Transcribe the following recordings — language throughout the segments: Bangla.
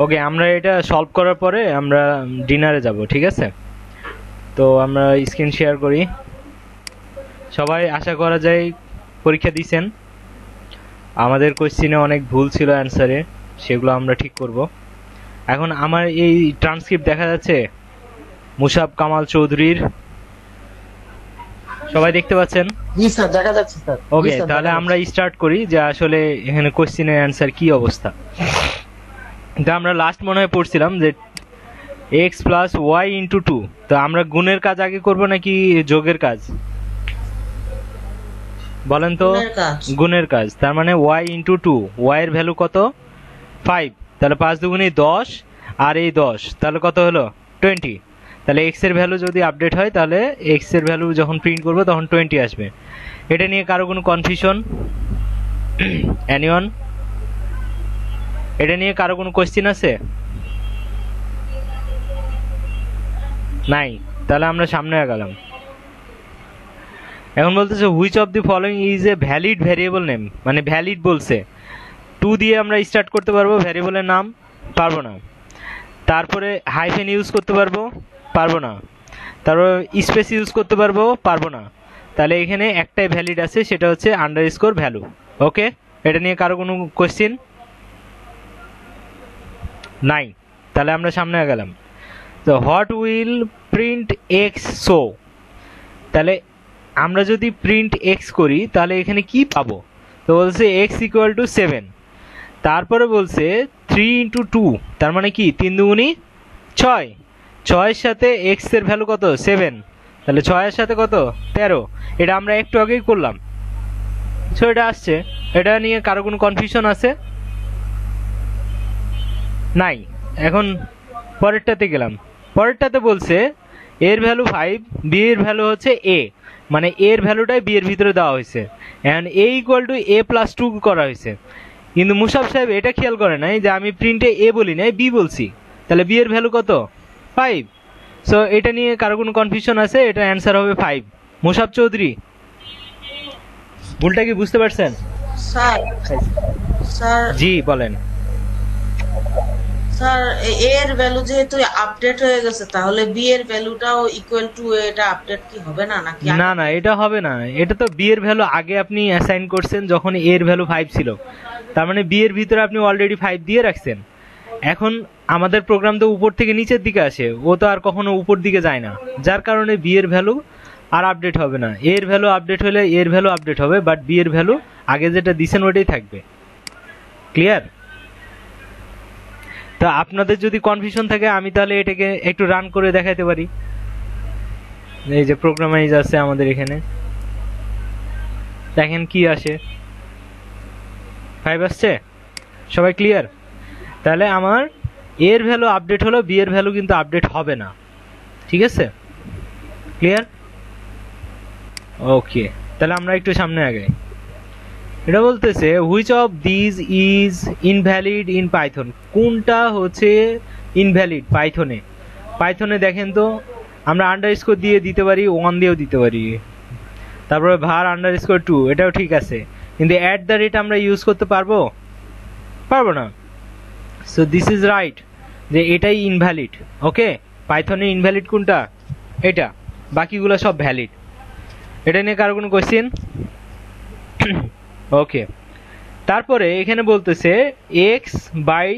ওকে, আমরা এটা সলভ করার পরে আমরা ডিনারে যাব, ঠিক আছে? তো আমরা স্ক্রিন শেয়ার করি। সবাই আশা করা যায় পরীক্ষা দিয়েছেন। আমাদের কোশ্চিনে অনেক ভুল ছিল অ্যান্সারে, সেগুলো আমরা ঠিক করব। এখন আমার এই ট্রান্সক্রিপ্ট দেখা যাচ্ছে মুসাব কামাল চৌধুরীর, সবাই দেখতে পাচ্ছেন? জি স্যার, দেখা যাচ্ছে স্যার। ওকে, তাহলে আমরা স্টার্ট করি যে আসলে এখানে কোশ্চিনের অ্যান্সার কি অবস্থা। তো আমরা লাস্ট মনে হয় পড়ছিলাম যে X plus Y into two. তো আমরা গুণের কাজ আগে করব নাকি যোগের কাজ বলেন তো? গুণের কাজ। তার মানে ওয়াই ইন্টু টু, ওয়াই এর ভ্যালু কত? 5। তাহলে 5 দুগুণে 10, আর এই 10 তাহলে কত হলো? 20। তাহলে এক্স এর ভ্যালু যদি আপডেট হয় তাহলে এক্স এর ভ্যালু যখন প্রিন্ট করব তখন 20 আসবে। এটা নিয়ে কারো কোনো কনফিউশন? এনিওয়ান? এটা নিয়ে কারো কোনো কোশ্চেন আছে? নাই? তাহলে আমরা সামনে আগালাম। এখন বলতেছে which of the following is a valid variable name, মানে ভ্যালিড বলছে। টু দিয়ে আমরা স্টার্ট করতে পারবো ভ্যারিয়েবলের নাম? পারবো না। তারপরে হাইফেন ইউজ করতে পারবো? পারবো না। তারপর স্পেস ইউজ করতে পারবো? পারবো না। তাহলে এখানে একটাই ভ্যালিড আছে, সেটা হচ্ছে আন্ডারস্কোর ভ্যালু। ওকে, এটা নিয়ে কারো কোনো কোশ্চেন নাই? তাহলে আমরা সামনে গেলাম। তো what will print x show, তাহলে আমরা যদি প্রিন্ট এক্স করি তাহলে এখানে কি পাবো? তো বলছে এক্স ইকুয়াল টু 7। তারপরে বলছে 3 ইন্টু 2, তার মানে কি 3 দুগুণি 6। 6-এর সাথে এক্স এর ভ্যালু কত? 7। তাহলে 6-এর সাথে কত? 13। এটা আমরা একটু আগেই করলাম। সো এটা আসছে। এটা নিয়ে কারো কোনো কনফিউশন আছে? নাই। এখন পরেরটাতে গেলাম। পরেরটাতে বলছে এর ভ্যালু 5, বি এর ভ্যালু হচ্ছে এ, মানে এর ভ্যালুটাই বি এর ভিতরে দেওয়া হয়েছে। And A equal to A plus 2 করা হয়েছে। কিন্তু মুসাব সাহেব এটা খেয়াল করে নাই যে আমি প্রিন্টে এ বলি নাই, বি বলছি। তাহলে বি এর ভ্যালু কত? 5। সো এটা নিয়ে কারো কোনো কনফিউশন আছে? এটা অ্যান্সার হবে 5। মুসাব চৌধুরী, ভুলটা কি বুঝতে পারছেন? স্যার স্যার জি বলেন। স্যার এর ভ্যালু যেহেতু আপডেট হয়ে গেছে, তাহলে বি এর ভ্যালুটাও ইকুয়াল টু এটা আপডেট কি হবে না নাকি? না না, এটা হবে না। এটা তো বি এর ভ্যালু আগে আপনি অ্যাসাইন করছেন যখন এ এর ভ্যালু 5 ছিল। তার মানে বি এর ভিতরে আপনি অলরেডি 5 দিয়ে রাখছেন। এখন আমাদের প্রোগ্রাম তো উপর থেকে নিচের দিকে আসে, ও তো আর কখনো উপর দিকে যায় না, যার কারণে বি এর ভ্যালু আর আপডেট হবে না। এর ভ্যালু আপডেট হলে এর ভ্যালু আপডেট হবে, বাট বি এর ভ্যালু আগে যেটা দিছেন ওটাই থাকবে। ক্লিয়ার? তা আপনাদের যদি কনফিউশন থাকে আমি তাহলে এটাকে একটু রান করে দেখাতে পারি। এই যে প্রোগ্রামাইজ আছে আমাদের এখানে, দেখেন কি আসে। 5 আসছে? সবাই ক্লিয়ার? তাহলে আমার এর ভ্যালু আপডেট হলো, বি এর ভ্যালু কিন্তু আপডেট হবে না। ঠিক আছে? ক্লিয়ার? ওকে, তাহলে আমরা একটু সামনে আগাই। এটা বলতেছে which of this is invalid in Python, কোনটা হচ্ছে ইনভ্যালিড পাইথনে? পাইথনে দেখেন তো, আমরা আন্ডারস্কোর দিয়ে দিতে পারি, 1 দিয়েও দিতে পারি, তারপরে var আন্ডারস্কোর 2, এটাও ঠিক আছে। কিন্তু অ্যাট দ্য রেট আমরা ইউজ করতে পারবো? পারবো না। সো দিস ইজ রাইট, যে এটাই ইনভ্যালিড। ওকে, পাইথনে ইনভ্যালিড কোনটা? এটা। বাকিগুলো সব ভ্যালিড। এটা নিয়ে কারো কোনো কোয়েশ্চেন? ওকে, তারপরে এখানে বলতেছে X by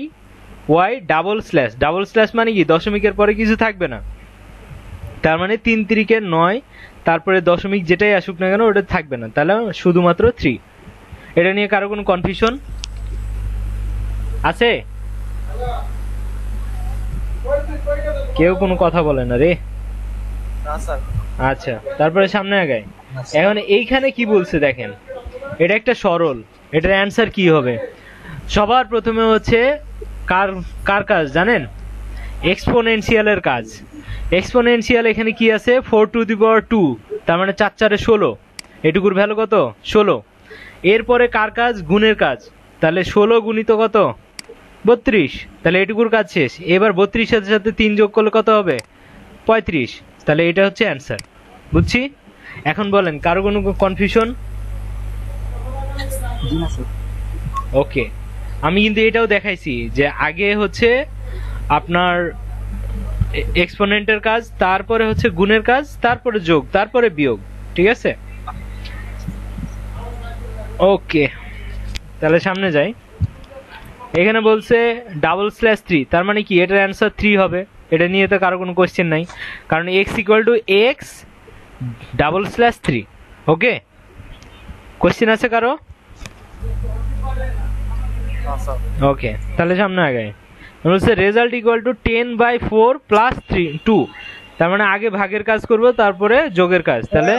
Y double slash. Double slash মানে কি? দশমিকের পরে কিছু থাকবে না। তার মানে 3 3 9, তারপরে দশমিক যেটাই আসুক না কেন ওটা থাকবে না, তাহলে শুধুমাত্র 3। এটা নিয়ে কারো কোনো কনফিউশন আছে? কেউ কোনো কথা বলে না রে। আচ্ছা, তারপরে সামনে আগাই। এখন এইখানে কি বলছে দেখেন, এটা একটা সরল, এটার অ্যান্সার কি হবে? সবার প্রথমে হচ্ছে কার কার কাজ জানেন? এক্সপোনেনশিয়ালের কাজ। এক্সপোনেনশিয়াল এখানে কি আছে? 4 টু দি পাওয়ার 2, তার মানে 4 4 16। এটুকুর ভ্যালু কত? 16। এরপরে কার কাজ? গুণের কাজ। তাহলে 16 গুণিত কত? 32। তাহলে এটুকুর কাজ শেষ। এবার 32 এর সাথে 3 যোগ করলে কত হবে? 35। তাহলে এটা হচ্ছে অ্যান্সার। বুঝছি? এখন বলেন কারো কোনো কনফিউশন? ওকে, আমি কিন্তু এটাও দেখাইছি যে আগে হচ্ছে আপনার এক্সপোনেন্টের কাজ, তারপরে হচ্ছে গুণের কাজ, তারপরে যোগ, তারপরে বিয়োগ। ঠিক আছে, ওকে, তাহলে সামনে যাই। এখানে বলছে ডাবল স্ল্যাশ 3, তার মানে কি এটার অ্যান্সার 3 হবে। এটা নিয়ে তো কারো কোনো কোশ্চেন নাই, কারণ x equal to x double slash 3। Okay, question আছে কারো? ওকে, তাহলে সামনে আগাই। বলছে রেজাল্ট ইকুয়াল টু 10/4 প্লাস 2, তার মানে আগে ভাগের কাজ করব, তারপরে যোগের কাজ। তাহলে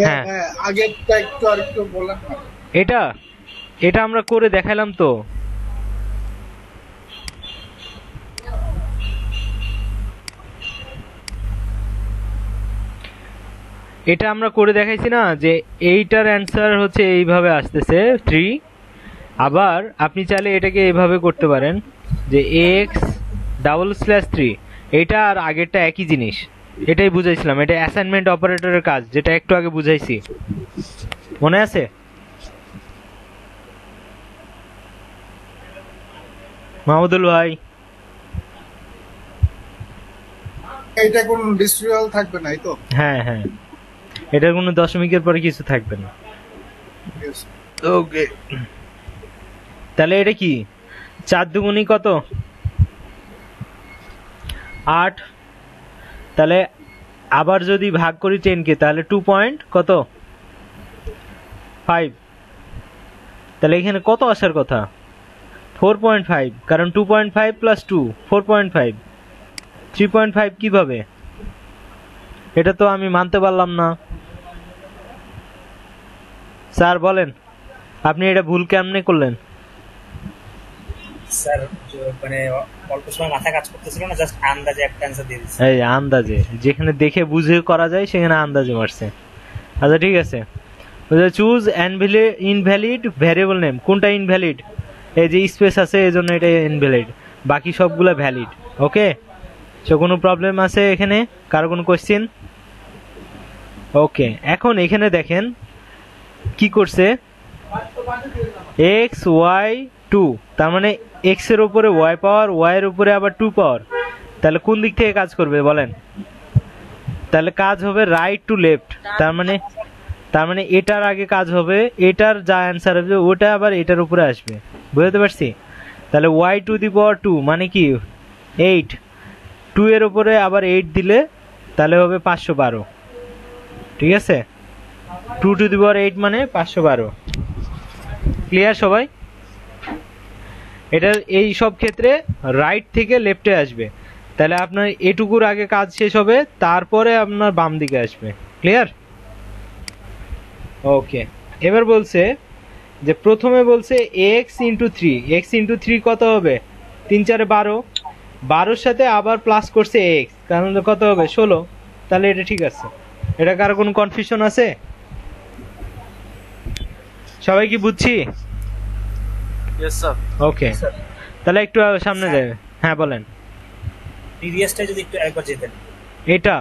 হ্যাঁ, আগেরটা একটু আরেকটু বলেন না। এটা এটা আমরা করে দেখাইলাম তো। এটা আমরা করে দেখাইছি না, যে এইটার অ্যান্সার হচ্ছে এইভাবে আসতেছে 3। আবার আপনি চাইলে এটাকে এইভাবে করতে পারেন যে x ডাবল স্ল্যাশ 3, এটা আর আগেরটা একই জিনিস, এটাই বুঝাইছিলাম। এটা অ্যাসাইনমেন্ট অপারেটরের কাজ, যেটা একটু আগে বুঝাইছি, মনে আছে? মাহমুদুল ভাই, এটা কোন ডিসিউয়াল থাকবে না, এই তো? হ্যাঁ হ্যাঁ, এটার কোনো দশমিকের পরে কিছু থাকবে না। ওকে, তাহলে এটা কি 4 দুগুণী কত? 8। তাহলে আবার যদি ভাগ করি 10 কে, তাহলে 2 পয়েন্ট কত 5। তাহলে এখানে কত আসার কথা? 4.5, কারণ 2.5 প্লাস 2 4.5, 3.5 কিভাবে? এটা তো আমি মানতে পারলাম না। স্যার বলেন, আপনি এটা ভুল কেমনে করলেন? স্যার মানে অল্প সময় মাথা কাজ করতেছিল না, জাস্ট আন্দাজে একটা অ্যানসার দিয়ে দিচ্ছি। এই আন্দাজে, যেখানে দেখে বুঝে করা যায় সেখানে আন্দাজে মারছে। আচ্ছা ঠিক আছে, চুজ ইনভ্যালিড ভ্যারিয়েবল নেম। কোনটা ইনভ্যালিড? এই যে স্পেস আছে এই জন্য এটা ইনভ্যালিড, বাকি সবগুলো ভ্যালিড। ওকে, সো কোনো প্রবলেম আছে এখানে? কারো কোনো কোশ্চেন? ওকে, এখন এখানে দেখেন কি করছে, x y 2, তার মানে x এর উপরে y পাওয়ার, y এর উপরে আবার 2 পাওয়ার। তাহলে কোন দিক থেকে কাজ করবে বলেন? তাহলে কাজ হবে রাইট টু লেফট, তার মানে এটার আগে কাজ হবে, এটার যা অ্যান্সার হবে ওটা আবার এটার উপরে আসবে। বুঝতে পারছি? তাহলে y টু দি পাওয়ার 2 মানে কি 8, 2 এর উপরে আবার 8 দিলে তাহলে হবে 512। ঠিক আছে, 2 টু দি পাওয়ার 8 মানে 512। ক্লিয়ার সবাই? এটা এই সব ক্ষেত্রে রাইট থেকে লেফটে আসবে, তাহলে আপনার এটুকুর আগে কাজ শেষ হবে, তারপরে আপনার বাম দিকে আসবে। ক্লিয়ার? ওকে, এবার বলছে যে প্রথমে বলছে x ইন্টু 3, x ইন্টু 3 কত হবে? 3 4 12, 12-র সাথে আবার প্লাস করছে x, কারণ কত হবে 16। তাহলে এটা ঠিক আছে। এটা কারো কোনো কনফিউশন আছে? সবাই কি বুঝছি? Yes sir. ওকে, তাহলে একটু সামনে যাবে। হ্যাঁ বলেন। প্রিভিয়াসটা যদি একটু একবার যেতেন। এটা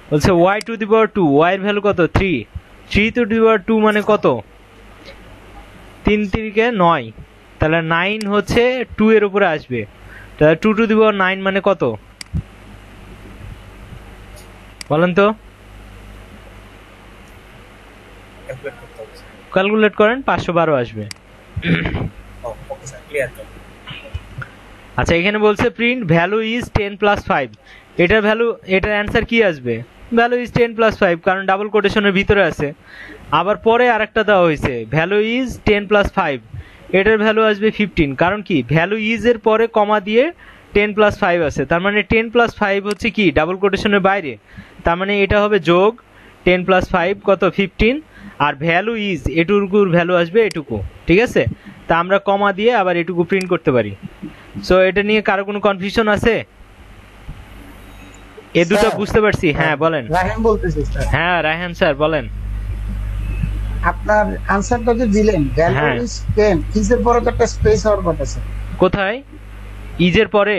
বলছে y two the power 2, y এর ভ্যালু কত 3, 3 টু দি পাওয়ার 2 মানে কত? 3 3 9, তাহলে 9 হচ্ছে 2 এর উপরে আসবে, তাহলে 2 টু দি পাওয়ার 9 মানে কত বলেন তো? ক্যালকুলেট করতে হবে। ক্যালকুলেট করেন, 512 আসবে। ওকে স্যার, ক্লিয়ার তো। আচ্ছা, এখানে বলছে প্রিন্ট ভ্যালু ইজ 10 প্লাস 5, এটার ভ্যালু, এটার অ্যান্সার কি আসবে? ভ্যালু ইজ 10 প্লাস 5, কারণ ডাবল কোটেশনের ভিতরে আছে। আবার পরে আরেকটা দেওয়া হয়েছে ভ্যালু ইজ 10 প্লাস 5, এটার ভ্যালু আসবে 15, কারণ কি ভ্যালু ইজ এর পরে কমা দিয়ে 10 প্লাস 5 আছে, তার মানে 10 প্লাস 5 হচ্ছে কি ডাবল কোটেশনের বাইরে, তার মানে এটা হবে যোগ 10 প্লাস 5 কত 15, আর ভ্যালু ইজ এটুকুর ভ্যালু আসবে এটুকু। ঠিক আছে, তা আমরা কমা দিয়ে আবার এটুকু প্রিন্ট করতে পারি। সো এটা নিয়ে কারো কোনো কনফিউশন আছে? এ দুটো বুঝতে পারছি। হ্যাঁ বলেন। রায়হান বলতেছি স্যার। হ্যাঁ রায়হান স্যার বলেন। আপনার আনসারটা যে দিলেন ভ্যালু ইজ 10, ইজের পরে তো একটা স্পেস হওয়ার কথা স্যার। কোথায় ইজের পরে?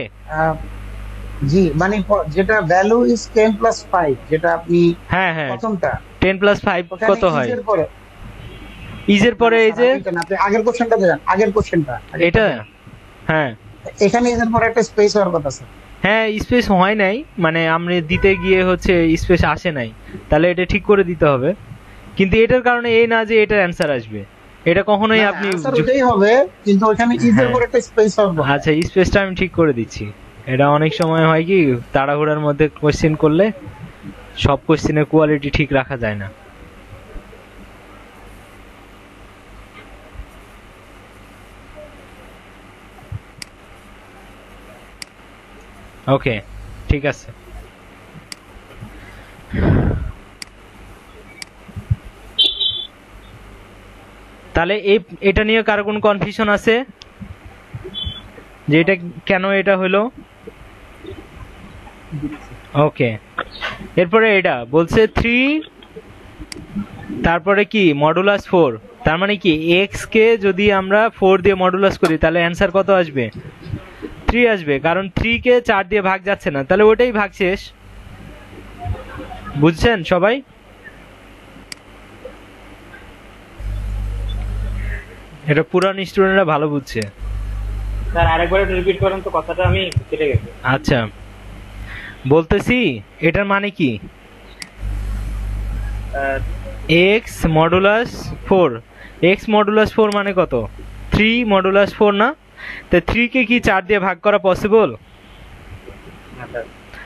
জি, মানে যেটা ভ্যালু ইজ 10 প্লাস 5, যেটা আপনি হ্যাঁ হ্যাঁ প্রথমটা 10 প্লাস 5 কত হয়? ইজের পরে এই যে আপনি আগের কোশ্চেনটা দেন, আগের কোশ্চেনটা এটা, হ্যাঁ এখানে এর পরে একটা স্পেস হওয়ার কথা স্যার। হ্যাঁ স্পেস হয় নাই, মানে আমরা দিতে গিয়ে হচ্ছে স্পেস আসে নাই, তাহলে এটা ঠিক করে দিতে হবে। কিন্তু এটার কারণে এই না যে এটার অ্যান্সার আসবে, এটা কখনোই আপনি স্যার ওটাই হবে, কিন্তু ওখানে ইজের পরে একটা স্পেস হওয়ার কথা। আচ্ছা স্পেসটা আমি ঠিক করে দিচ্ছি। এটা অনেক সময় হয় কি তাড়াহুড়ার মধ্যে কোশ্চেন করলে সব কোশ্চেনের কোয়ালিটি ঠিক রাখা যায় না। ওকে ঠিক আছে। তাহলে এটা নিয়ে কারো কোনো কনফিউশন আছে যে এটা কেন এটা হলো? ওকে, এরপরে এটা বলছে 3 তারপরে কি মডুলাস 4, তার মানে কি x কে যদি আমরা 4 দিয়ে মডুলাস করি তাহলে অ্যান্সার কত আসবে? 3 আসবে, কারণ 3 কে 4 দিয়ে ভাগ যাচ্ছে না, তাহলে ওটাই ভাগ শেষ। বুঝছেন সবাই? এটা পুরান স্টুডেন্টরা ভালো বুঝছে। স্যার আরেকবার একটু রিপিট করেন তো, কথাটা আমি কেটে গেছে। আচ্ছা বলতেছি এটার মানে কি x মডুলাস 4, x মডুলাস 4 মানে কত? 3 মডুলাস 4 না? তো 3 কে কি 4 দিয়ে ভাগ করা পসিবল?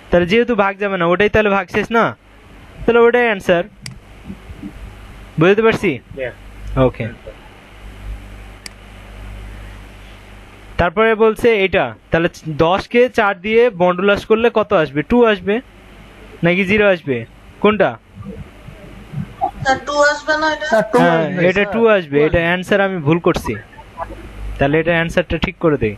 তাহলে যেহেতু ভাগ যাবে না ওটাই তাহলে ভাগ শেষ না, তাহলে ওটাই অ্যান্সার। বুঝতে পারছি? ওকে, তারপরে বলছে এটা তাহলে 10 কে 4 দিয়ে মডুলাস করলে কত আসবে? 2 আসবে নাকি 0 আসবে? কোনটা? স্যার 2 আসবে না এটা? হ্যাঁ এটা 2 আসবে, এটা অ্যান্সার আমি ভুল করছি, তাহলে এটা অ্যান্সারটা ঠিক করে দেই।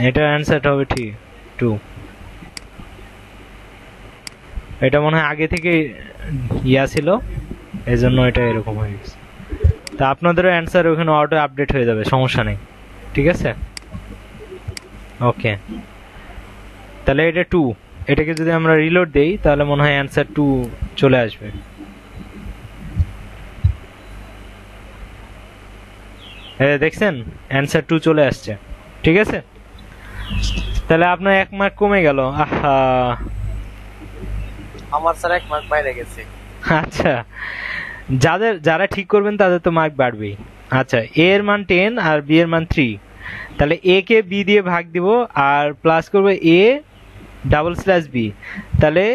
এটা অ্যান্সারটা হবে ঠিক 2। এটা মনে হয় আগে থেকে ইয়া ছিল, এজন্য এটা এরকম হয়ে গেছে। তা আপনাদেরও অ্যান্সার ওখানে অটো আপডেট হয়ে যাবে, সমস্যা নেই, ঠিক আছে? ওকে, তাহলে এটা 2, এটাকে যদি আমরা রিলোড দেই তাহলে মনে হয় অ্যান্সার 2 চলে আসবে। দেখছেন অ্যান্সার 2 চলে আসছে, ঠিক আছে? তাহলে আপনার 1 মার্ক কমে গেল। আহা, আমার স্যার 1 মার্ক বাইরে গেছে। আচ্ছা যারা ঠিক করবেন তাদের তো মার্ক বাড়বেই। আচ্ছা a এর মান 10 আর b এর মান 3, তাহলে a কে b দিয়ে ভাগ দিব আর প্লাস করব a ডাবল স্ল্যাশ b, তাহলে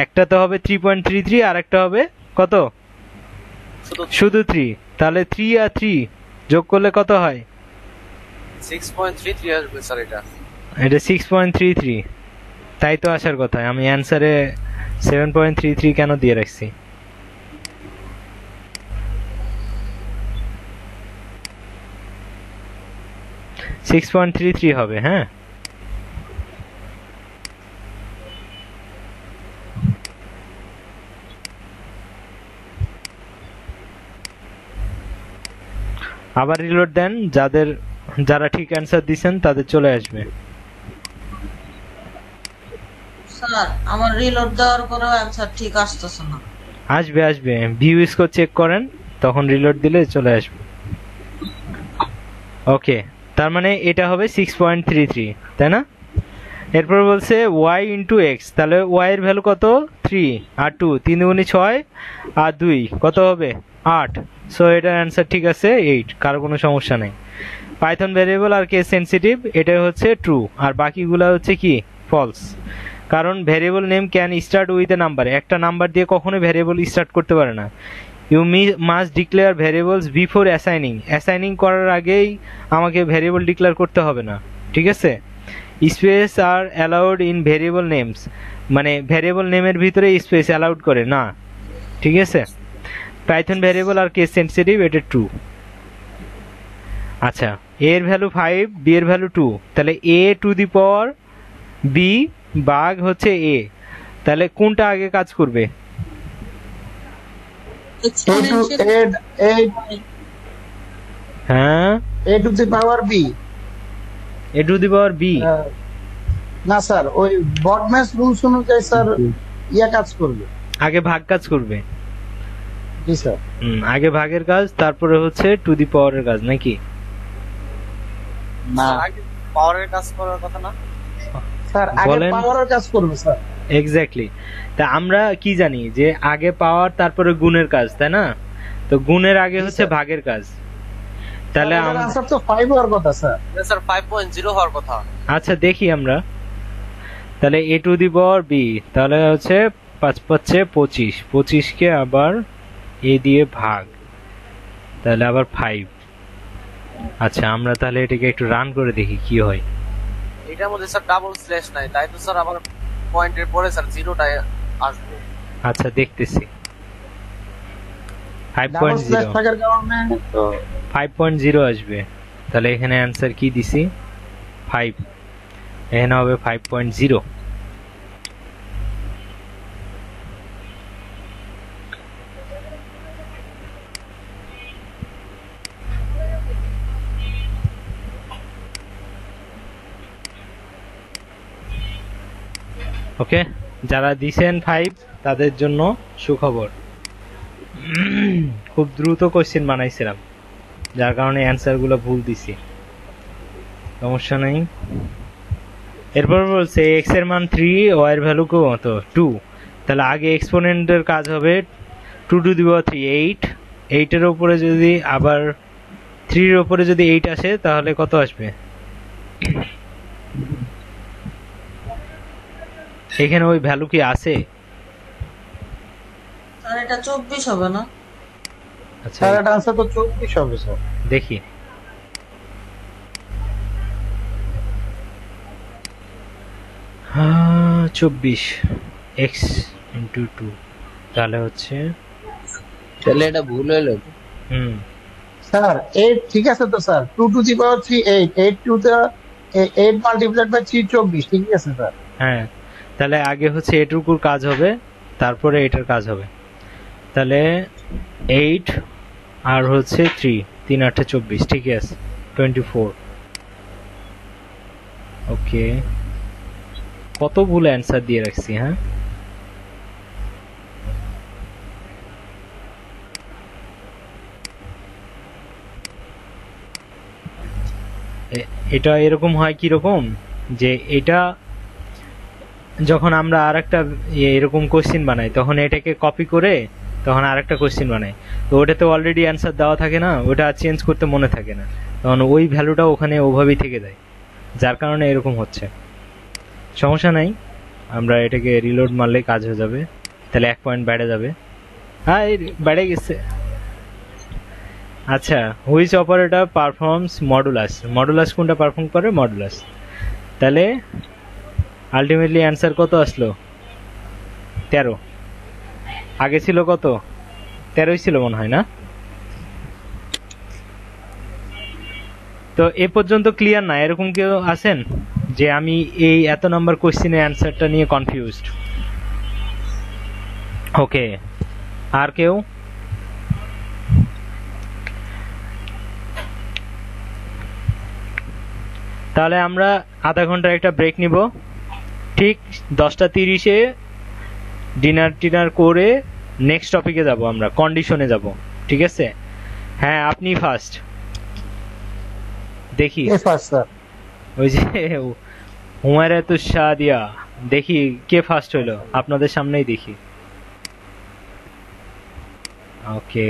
একটা তো হবে 3.33 আর একটা হবে কত? শুধু 3, তাহলে 3 আর 3 যোগ করলে কত হয়? 6.33 আসবে স্যার। এটা 6.33, তাই তো আসার কথা। আমি অ্যান্সারে 7.33 কেন দিয়ে রাখছি? $6.33 হবে। হ্যাঁ আবার রিলোড দেন, যারা ঠিক অ্যান্সার দিবেন তাদের চলে আসবে। স্যার আমার রিলোড দেওয়ার পরেও অ্যানসার ঠিক আসতেছে না। আসবে ভিউ স্কোর চেক করেন, তখন রিলোড দিলে চলে আসবে। ওকে, তার মানে এটা হবে 6.33, তাই না? এরপর বলছে y ইন্টু এক্স, তাহলে y এর ভ্যালু কত? 3 আর 2, 3 দুগুণে 6 আর 2 কত হবে? 8। সো এটার অ্যান্সার ঠিক আছে 8, কারো কোনো সমস্যা নেই। Python variable are case sensitive, এটা হচ্ছে ট্রু, আর বাকিগুলো হচ্ছে কি ফলস। কারণ variable name can start with a number, একটা নাম্বার দিয়ে কখনোই ভ্যারিয়েবল স্টার্ট করতে পারে না। You must declare variables before assigning করার আগেই আমাকে ভ্যারিয়েবল ডিক্লেয়ার করতে হবে না, ঠিক আছে? Space R allowed in variable names, মানে ভ্যারিয়েবল নেমের ভিতরে স্পেস অ্যালাউড করে না, ঠিক আছে? Python variable are case sensitive, এটা ট্রু। আচ্ছা, a এর ভ্যালু 5, b এর ভ্যালু 2, তাহলে a two the power b ভাগ হচ্ছে a, তাহলে কোনটা আগে কাজ করবে? a to the power b, a two the power b, না স্যার, ওই বডম্যাস রুলস অনুযায়ী স্যার ইয়া কাজ করবে। আগে ভাগ কাজ করবে। জি স্যার। আগে ভাগের কাজ, তারপরে হচ্ছে টু দি পাওয়ারের কাজ নাকি? না পাওয়ারের কাজ করার কথা না স্যার, আগে বলেন। পাওয়ারের কাজ করবে স্যার। এক্স্যাক্টলি। তা আমরা কি জানি যে আগে পাওয়ার তারপরে গুণের কাজ, তাই না? তো গুণের আগে হচ্ছে ভাগের কাজ। তাহলে আমাদের আনসার তো 5 হওয়ার কথা স্যার। স্যার 5.0 হওয়ার কথা। আচ্ছা দেখি আমরা, তাহলে a two the power b, তাহলে হচ্ছে 5 5 25, 25 কে আবার a দিয়ে ভাগ, তাহলে আবার 5। আচ্ছা আমরা তাহলে এটাকে একটু রান করে দেখি কি হয়। এটার মধ্যে স্যার ডাবল স্ল্যাশ নাই, তাই তো স্যার আবার পয়েন্টের পরে স্যার জিরোটা আসবে। আচ্ছা দেখতেছি। ডাবল স্ল্যাশ 5.0 থাকার কারণে তো 5.0 আসবে। তাহলে এখানে অ্যান্সার কি দিছি? 5। এখানে হবে 5.0। ওকে, যারা দিছেন 5 তাদের জন্য সুখবর। খুব দ্রুত কোশ্চেন বানাইছিলাম, যার কারণে অ্যান্সার গুলো ভুল দিছি। সমস্যা নেই। এরপর বলছে x এর মান 3, y এর ভ্যালু কত 2। তাহলে আগে এক্সপোনেন্টের কাজ হবে 2 টু দি পাওয়ার 3 8। 8 এর উপরে যদি আবার 3 এর উপরে যদি 8 আসে তাহলে কত আসবে? এখানে ওই ভ্যালু কি আছে? স্যার এটা 24 হবে না? আচ্ছা স্যার এটা আনসার তো 24 হবে স্যার। দেখি। হ্যাঁ 24 x ইন্টু 2, তাহলে হচ্ছে তাহলে এটা ভুল হলো। স্যার 8 ঠিক আছে তো sir, 2 to the power 3 8, 8 to the 8 multiplied by 3 24, ঠিক আছে স্যার। হ্যাঁ, তাহলে আগে হচ্ছে এটুকুর কাজ হবে, তারপরে এটার কাজ হবে। তাহলে 8 আর হচ্ছে 3, 3 8 24, ঠিক আছে 24। ওকে, কত ভুল অ্যান্সার দিয়ে রাখছি। হ্যাঁ এটা এরকম হয় কি রকম, যে এটা যখন আমরা আরেকটা এরকম কোশ্চেন বানাই তখন এটাকে কপি করে তখন আরেকটা কোশ্চেন বানাই, তো ওটাতে অলরেডি অ্যান্সার দেওয়া থাকে না, ওটা চেঞ্জ করতে মনে থাকে না, তখন ওই ভ্যালুটা ওখানে ওভাবেই থেকে যায়, যার কারণে এরকম হচ্ছে। সমস্যা নাই, আমরা এটাকে রিলোড মারলে কাজ হয়ে যাবে। তাহলে 1 পয়েন্ট বেড়ে যাবে। হ্যাঁ বেড়ে গেছে। আচ্ছা, which operator performs modulus? Modulus কোনটা পারফর্ম করে? মডুলাস। তাহলে আলটিমেটলি অ্যান্সার কত আসলো? 13। আগে ছিল কত? 13ই ছিল মনে হয় না? তো এ পর্যন্ত ক্লিয়ার না? এরকম কেউ আছেন যে আমি এই এত নাম্বার কোশ্চেনের অ্যান্সারটা নিয়ে কনফিউজড? ওকে, আর কেউ? তাহলে আমরা আধা ঘন্টার একটা ব্রেক নিব, ঠিক 10:30-এ ডিনার টিনার করে নেক্সট টপিকে যাব, আমরা কন্ডিশনে যাব, ঠিক আছে? হ্যাঁ আপনি ফার্স্ট। দেখি স্যার ওই যে হুমায়রা তো শাদিয়া, দেখি কে ফার্স্ট হইলো আপনাদের সামনেই দেখি। ওকে,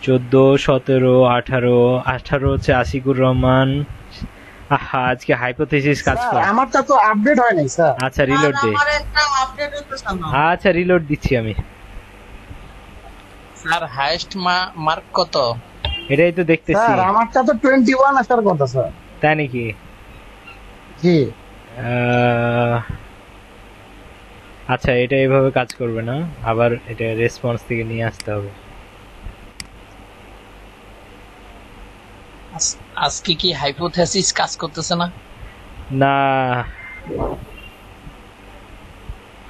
14 17 18 18 হচ্ছে আশিকুর রহমান। আহা, আজকে হাইপোথিসিস কাজ করে। আমারটা তো আপডেট হয় নাই স্যার। আচ্ছা রিলোড দে। আমার একটা আপডেট হতেছে না। আচ্ছা রিলোড দিচ্ছি আমি। স্যার হাইয়েস্ট মার্ক কত? এটাই তো দেখতেছি। স্যার আমারটা তো 21 আসার কথা স্যার। তাই নাকি? জি। আচ্ছা, এটা এভাবে কাজ করবে না, আবার এটা রেসপন্স থেকে নিয়ে আসতে হবে। আজকে কি হাইপোথিসিস কাজ করতেছে না? না,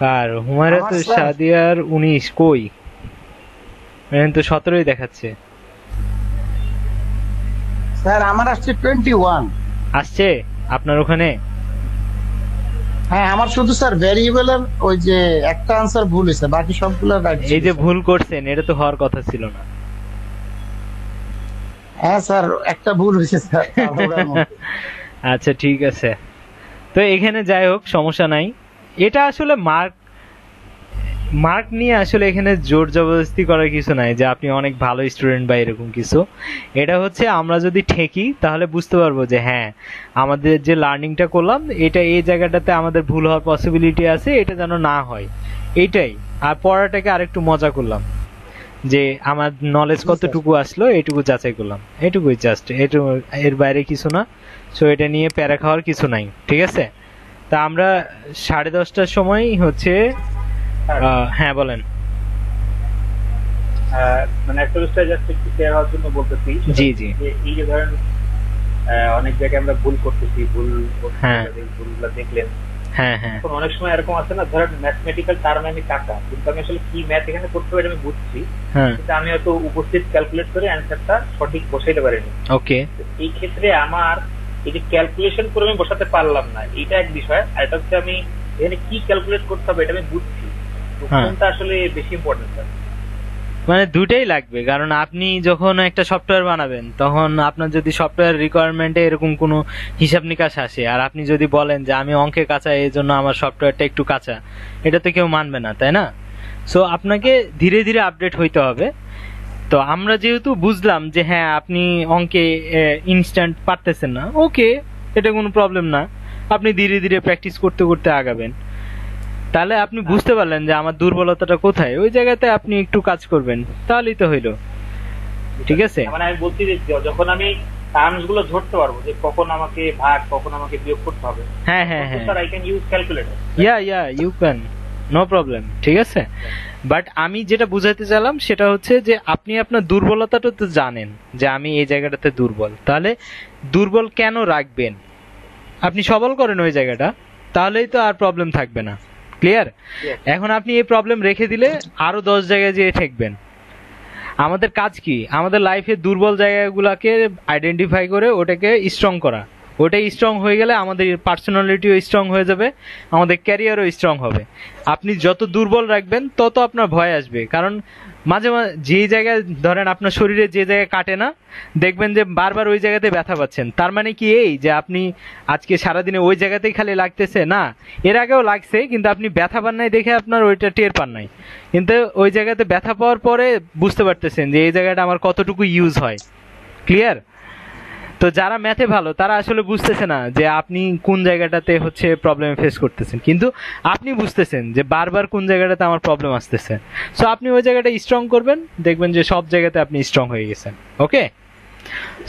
কার? হুমায়রা তো শাদিয়ার 19 কই? এখানে তো 17ই দেখাচ্ছে। স্যার আমার আসছে 21 আসছে আপনার ওখানে? হ্যাঁ আমার শুধু স্যার ভ্যারিয়েবলের ওই যে একটা আনসার ভুল হয়েছে, বাকি সবগুলো রাইট। এই যে ভুল করছেন এটা তো হওয়ার কথা ছিল না। হ্যাঁ স্যার একটা ভুল হয়েছে স্যার তাড়াহুড়ার মধ্যে। আচ্ছা ঠিক আছে, তো এখানে যাই হোক সমস্যা নাই। এটা আসলে মার্ক নিয়ে আসলে এখানে জোর জবরদস্তি করার কিছু নাই যে আপনি অনেক ভালো স্টুডেন্ট বা এরকম কিছু। এটা হচ্ছে আমরা যদি ঠেকি তাহলে বুঝতে পারবো যে হ্যাঁ আমাদের যে লার্নিংটা করলাম এটা এই জায়গাটাতে আমাদের ভুল হওয়ার পসিবিলিটি আছে, এটা যেন না হয় এইটাই। আর পড়াটাকে আরেকটু মজা করলাম যে আমার নলেজ কতটুকু আসলো এইটুকু যাচাই করলাম, এটুকুই জাস্ট, এর বাইরে কিছু না। সো এটা নিয়ে প্যারা খাওয়ার কিছু নাই, ঠিক আছে? তা আমরা 10:30টার সময় হচ্ছে হ্যাঁ বলেন। মানে একটা বিষয় জাস্ট একটু শেয়ার হওয়ার জন্য বলতেছি। জি জি। যে এই যে ধরেন অনেক জায়গায় আমরা ভুল করতেছি, হ্যাঁ ভুলগুলো দেখলেন। হ্যাঁ হ্যাঁ এখন অনেক সময় এরকম আছে না, ধরেন ম্যাথমেটিক্যাল টার্মে আমি টাকা, কিন্তু আমি আসলে কি ম্যাথ এখানে করতে পারি আমি বুঝছি, হ্যাঁ কিন্তু আমি হয়তো উপস্থিত ক্যালকুলেট করে অ্যান্সারটা সঠিক বসাইতে পারিনি। ওকে। এই ক্ষেত্রে আমার এই যে ক্যালকুলেশন করে আমি বসাতে পারলাম না, এটা এক বিষয়। আর এটা হচ্ছে আমি এখানে কি ক্যালকুলেট করতে হবে এটা আমি বুঝছি, কোনটা আসলে বেশি ইম্পর্টেন্ট স্যার? মানে দুটাই লাগবে, কারণ আপনি যখন একটা সফটওয়্যার বানাবেন তখন আপনার যদি সফটওয়্যার রিকোয়ারমেন্টে এরকম কোনো হিসাব নিকাশ আসে আর আপনি যদি বলেন যে আমি অঙ্কে কাঁচা এই জন্য আমার সফটওয়্যারটা একটু কাঁচা, এটা তো কেউ মানবে না, তাই না? সো আপনাকে ধীরে ধীরে আপডেট হইতে হবে। তো আমরা যেহেতু বুঝলাম যে হ্যাঁ আপনি অঙ্কে ইনস্ট্যান্ট পারতেছেন না, ওকে, এটা কোনো প্রবলেম না, আপনি ধীরে ধীরে প্র্যাকটিস করতে করতে আগাবেন। তাহলে আপনি বুঝতে পারলেন যে আমার দুর্বলতাটা কোথায়, ওই জায়গাতে আপনি একটু কাজ করবেন, তাহলেই তো হইলো, ঠিক আছে? মানে আমি বলছি যে যখন আমি টার্মস গুলো ধরতে পারবো যে কখন আমাকে ভাগ কখন আমাকে বিয়োগ করতে হবে, হ্যাঁ হ্যাঁ হ্যাঁ, sir I can use calculator. Yeah you can, no problem, ঠিক আছে। বাট আমি যেটা বুঝাইতে চাইলাম সেটা হচ্ছে যে আপনি আপনার দুর্বলতাটা তো জানেন যে আমি এই জায়গাটাতে দুর্বল, তাহলে দুর্বল কেন রাখবেন? আপনি সবল করেন ওই জায়গাটা, তাহলেই তো আর প্রবলেম থাকবে না। ক্লিয়ার? এখন আপনি এই প্রবলেম রেখে দিলে আরো 10 জায়গায় যেয়ে ঠেকবেন। আমাদের কাজ কি? আমাদের লাইফে দুর্বল জায়গাগুলোকে আইডেন্টিফাই করে ওটাকে স্ট্রং করা। ওটাই স্ট্রং হয়ে গেলে আমাদের পার্সোনালিটিও স্ট্রং হয়ে যাবে, আমাদের ক্যারিয়ারও স্ট্রং হবে। আপনি যত দুর্বল রাখবেন তত আপনার ভয় আসবে, কারণ মাঝে মাঝে যে জায়গায় ধরেন আপনার শরীরে যে জায়গায় কাটে না, দেখবেন যে বারবার ওই জায়গাতে ব্যথা পাচ্ছেন। তার মানে কি এই যে আপনি আজকে সারাদিনে ওই জায়গাতেই খালি লাগতেছে না, এর আগেও লাগছে কিন্তু আপনি ব্যথা পান নাই দেখে আপনার ওইটা টের পান নাই, কিন্তু ওই জায়গাতে ব্যথা পাওয়ার পরে বুঝতে পারতেছেন যে এই জায়গাটা আমার কতটুকু ইউজ হয়। ক্লিয়ার? তো যারা ম্যাথে ভালো তারা আসলে বুঝতেছে না যে আপনি কোন জায়গাটাতে হচ্ছে প্রবলেম ফেস করতেছেন, কিন্তু আপনি বুঝতেছেন যে বারবার কোন জায়গাটাতে আমার প্রবলেম আসতেছে। সো আপনি ওই জায়গাটা স্ট্রং করবেন, দেখবেন যে সব জায়গাতে আপনি স্ট্রং হয়ে গেছেন। ওকে,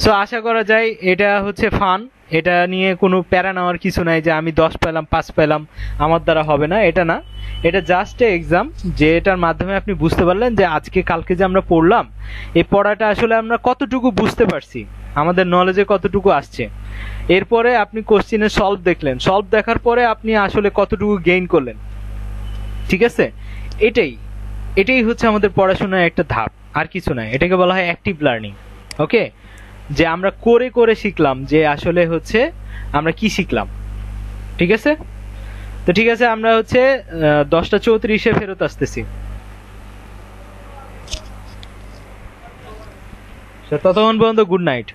সো আশা করা যায় এটা হচ্ছে ফান, এটা নিয়ে কোনো প্যারা নেওয়ার কিছু নাই যে আমি 10 পেলাম 5 পেলাম আমার দ্বারা হবে না, এটা না। এটা জাস্ট এক্সাম, যে এটার মাধ্যমে আপনি বুঝতে পারলেন যে আজকে কালকে যে আমরা পড়লাম এই পড়াটা আসলে আমরা কতটুকু বুঝতে পারছি, আমাদের নলেজে কতটুকু আসছে। এরপরে আপনি কোশ্চিনে সলভ দেখলেন, সলভ দেখার পরে আপনি আসলে কতটুকু গেইন করলেন, ঠিক আছে? এটাই হচ্ছে আমাদের পড়াশোনার একটা ধাপ, আর কিছু না। এটাকে বলা হয় অ্যাক্টিভ লার্নিং। ওকে, যে আমরা করে করে শিখলাম যে আসলে হচ্ছে আমরা কি শিখলাম, ঠিক আছে? তো ঠিক আছে, আমরা হচ্ছে 10:34 ফেরত আসতেছি। ততক্ষণ পর্যন্ত গুড নাইট।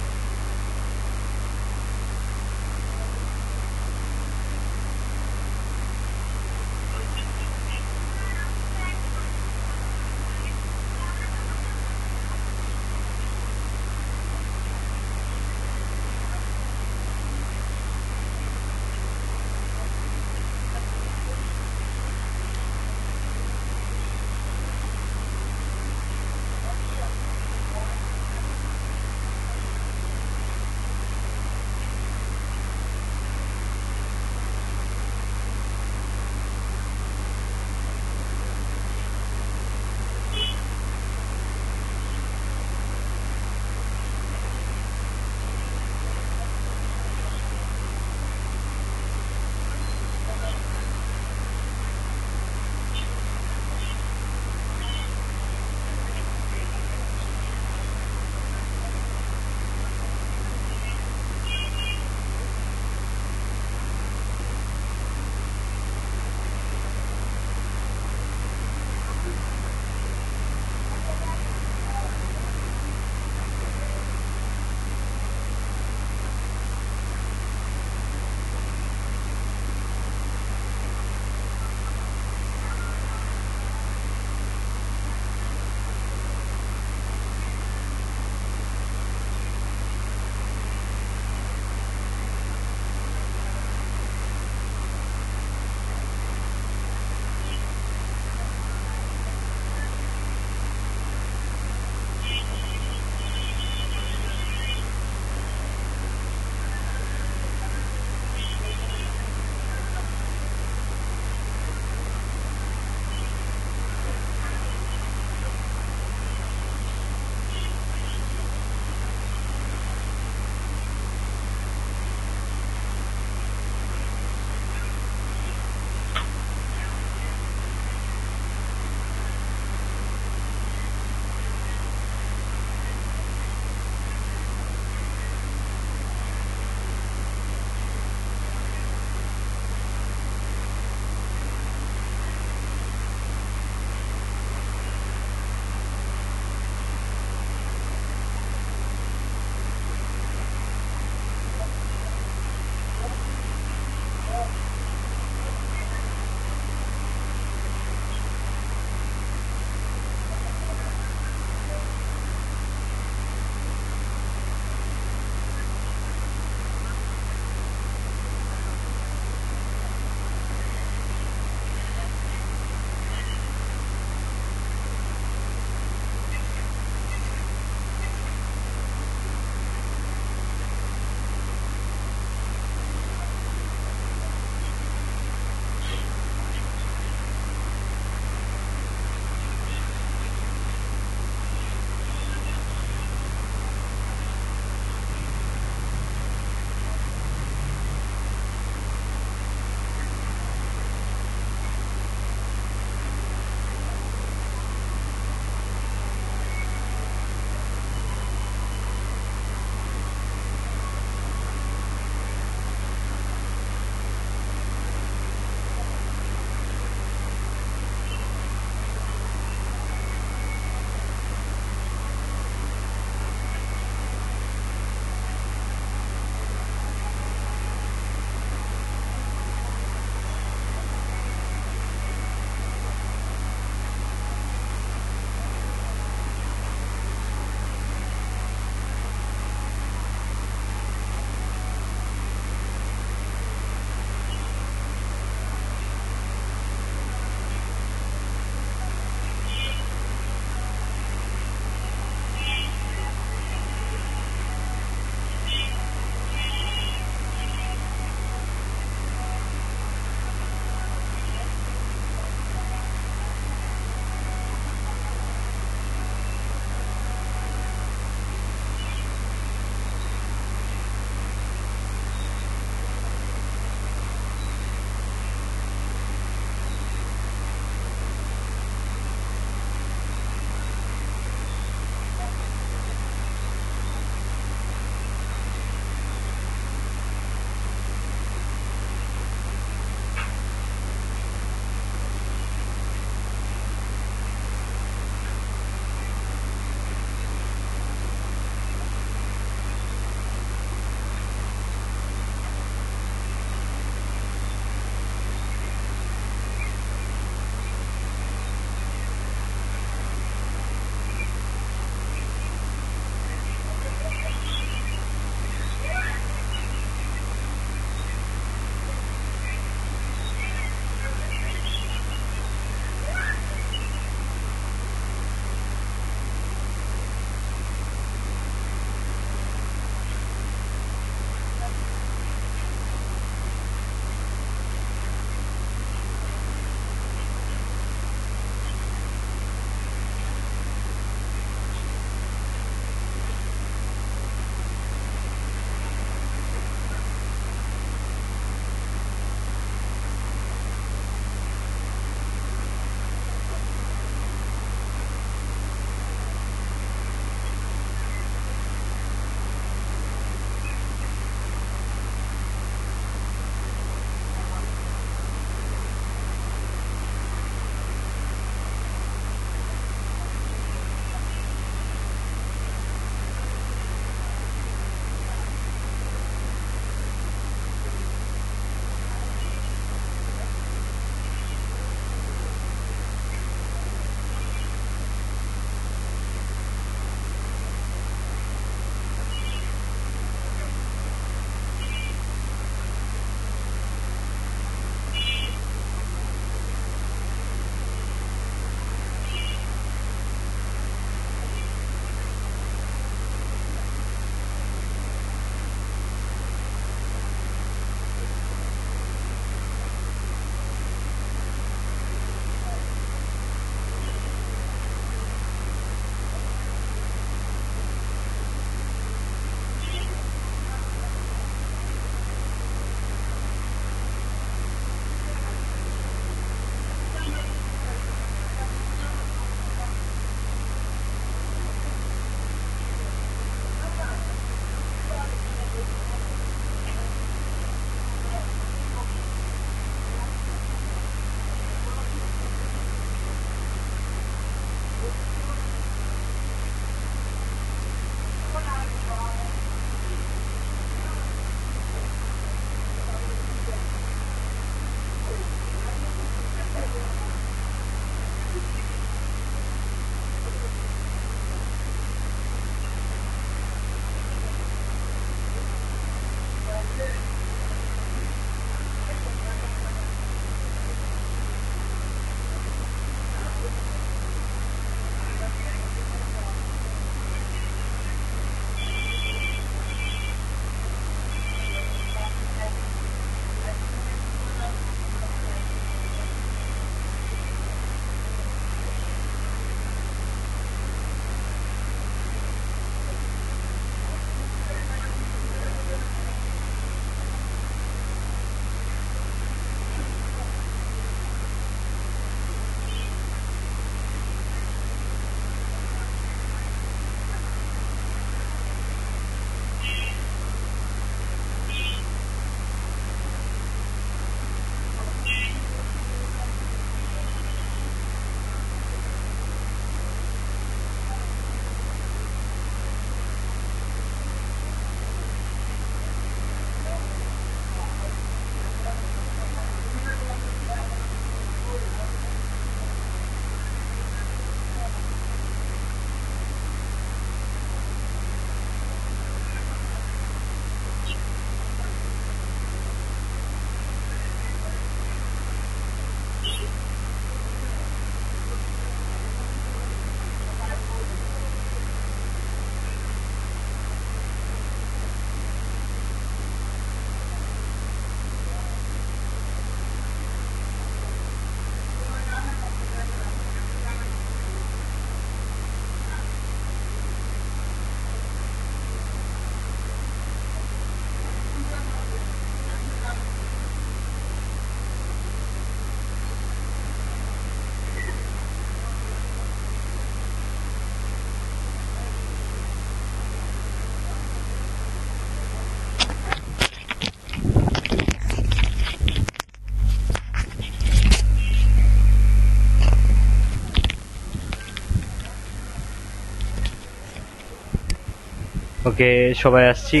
ওকে, সবাই আসছি।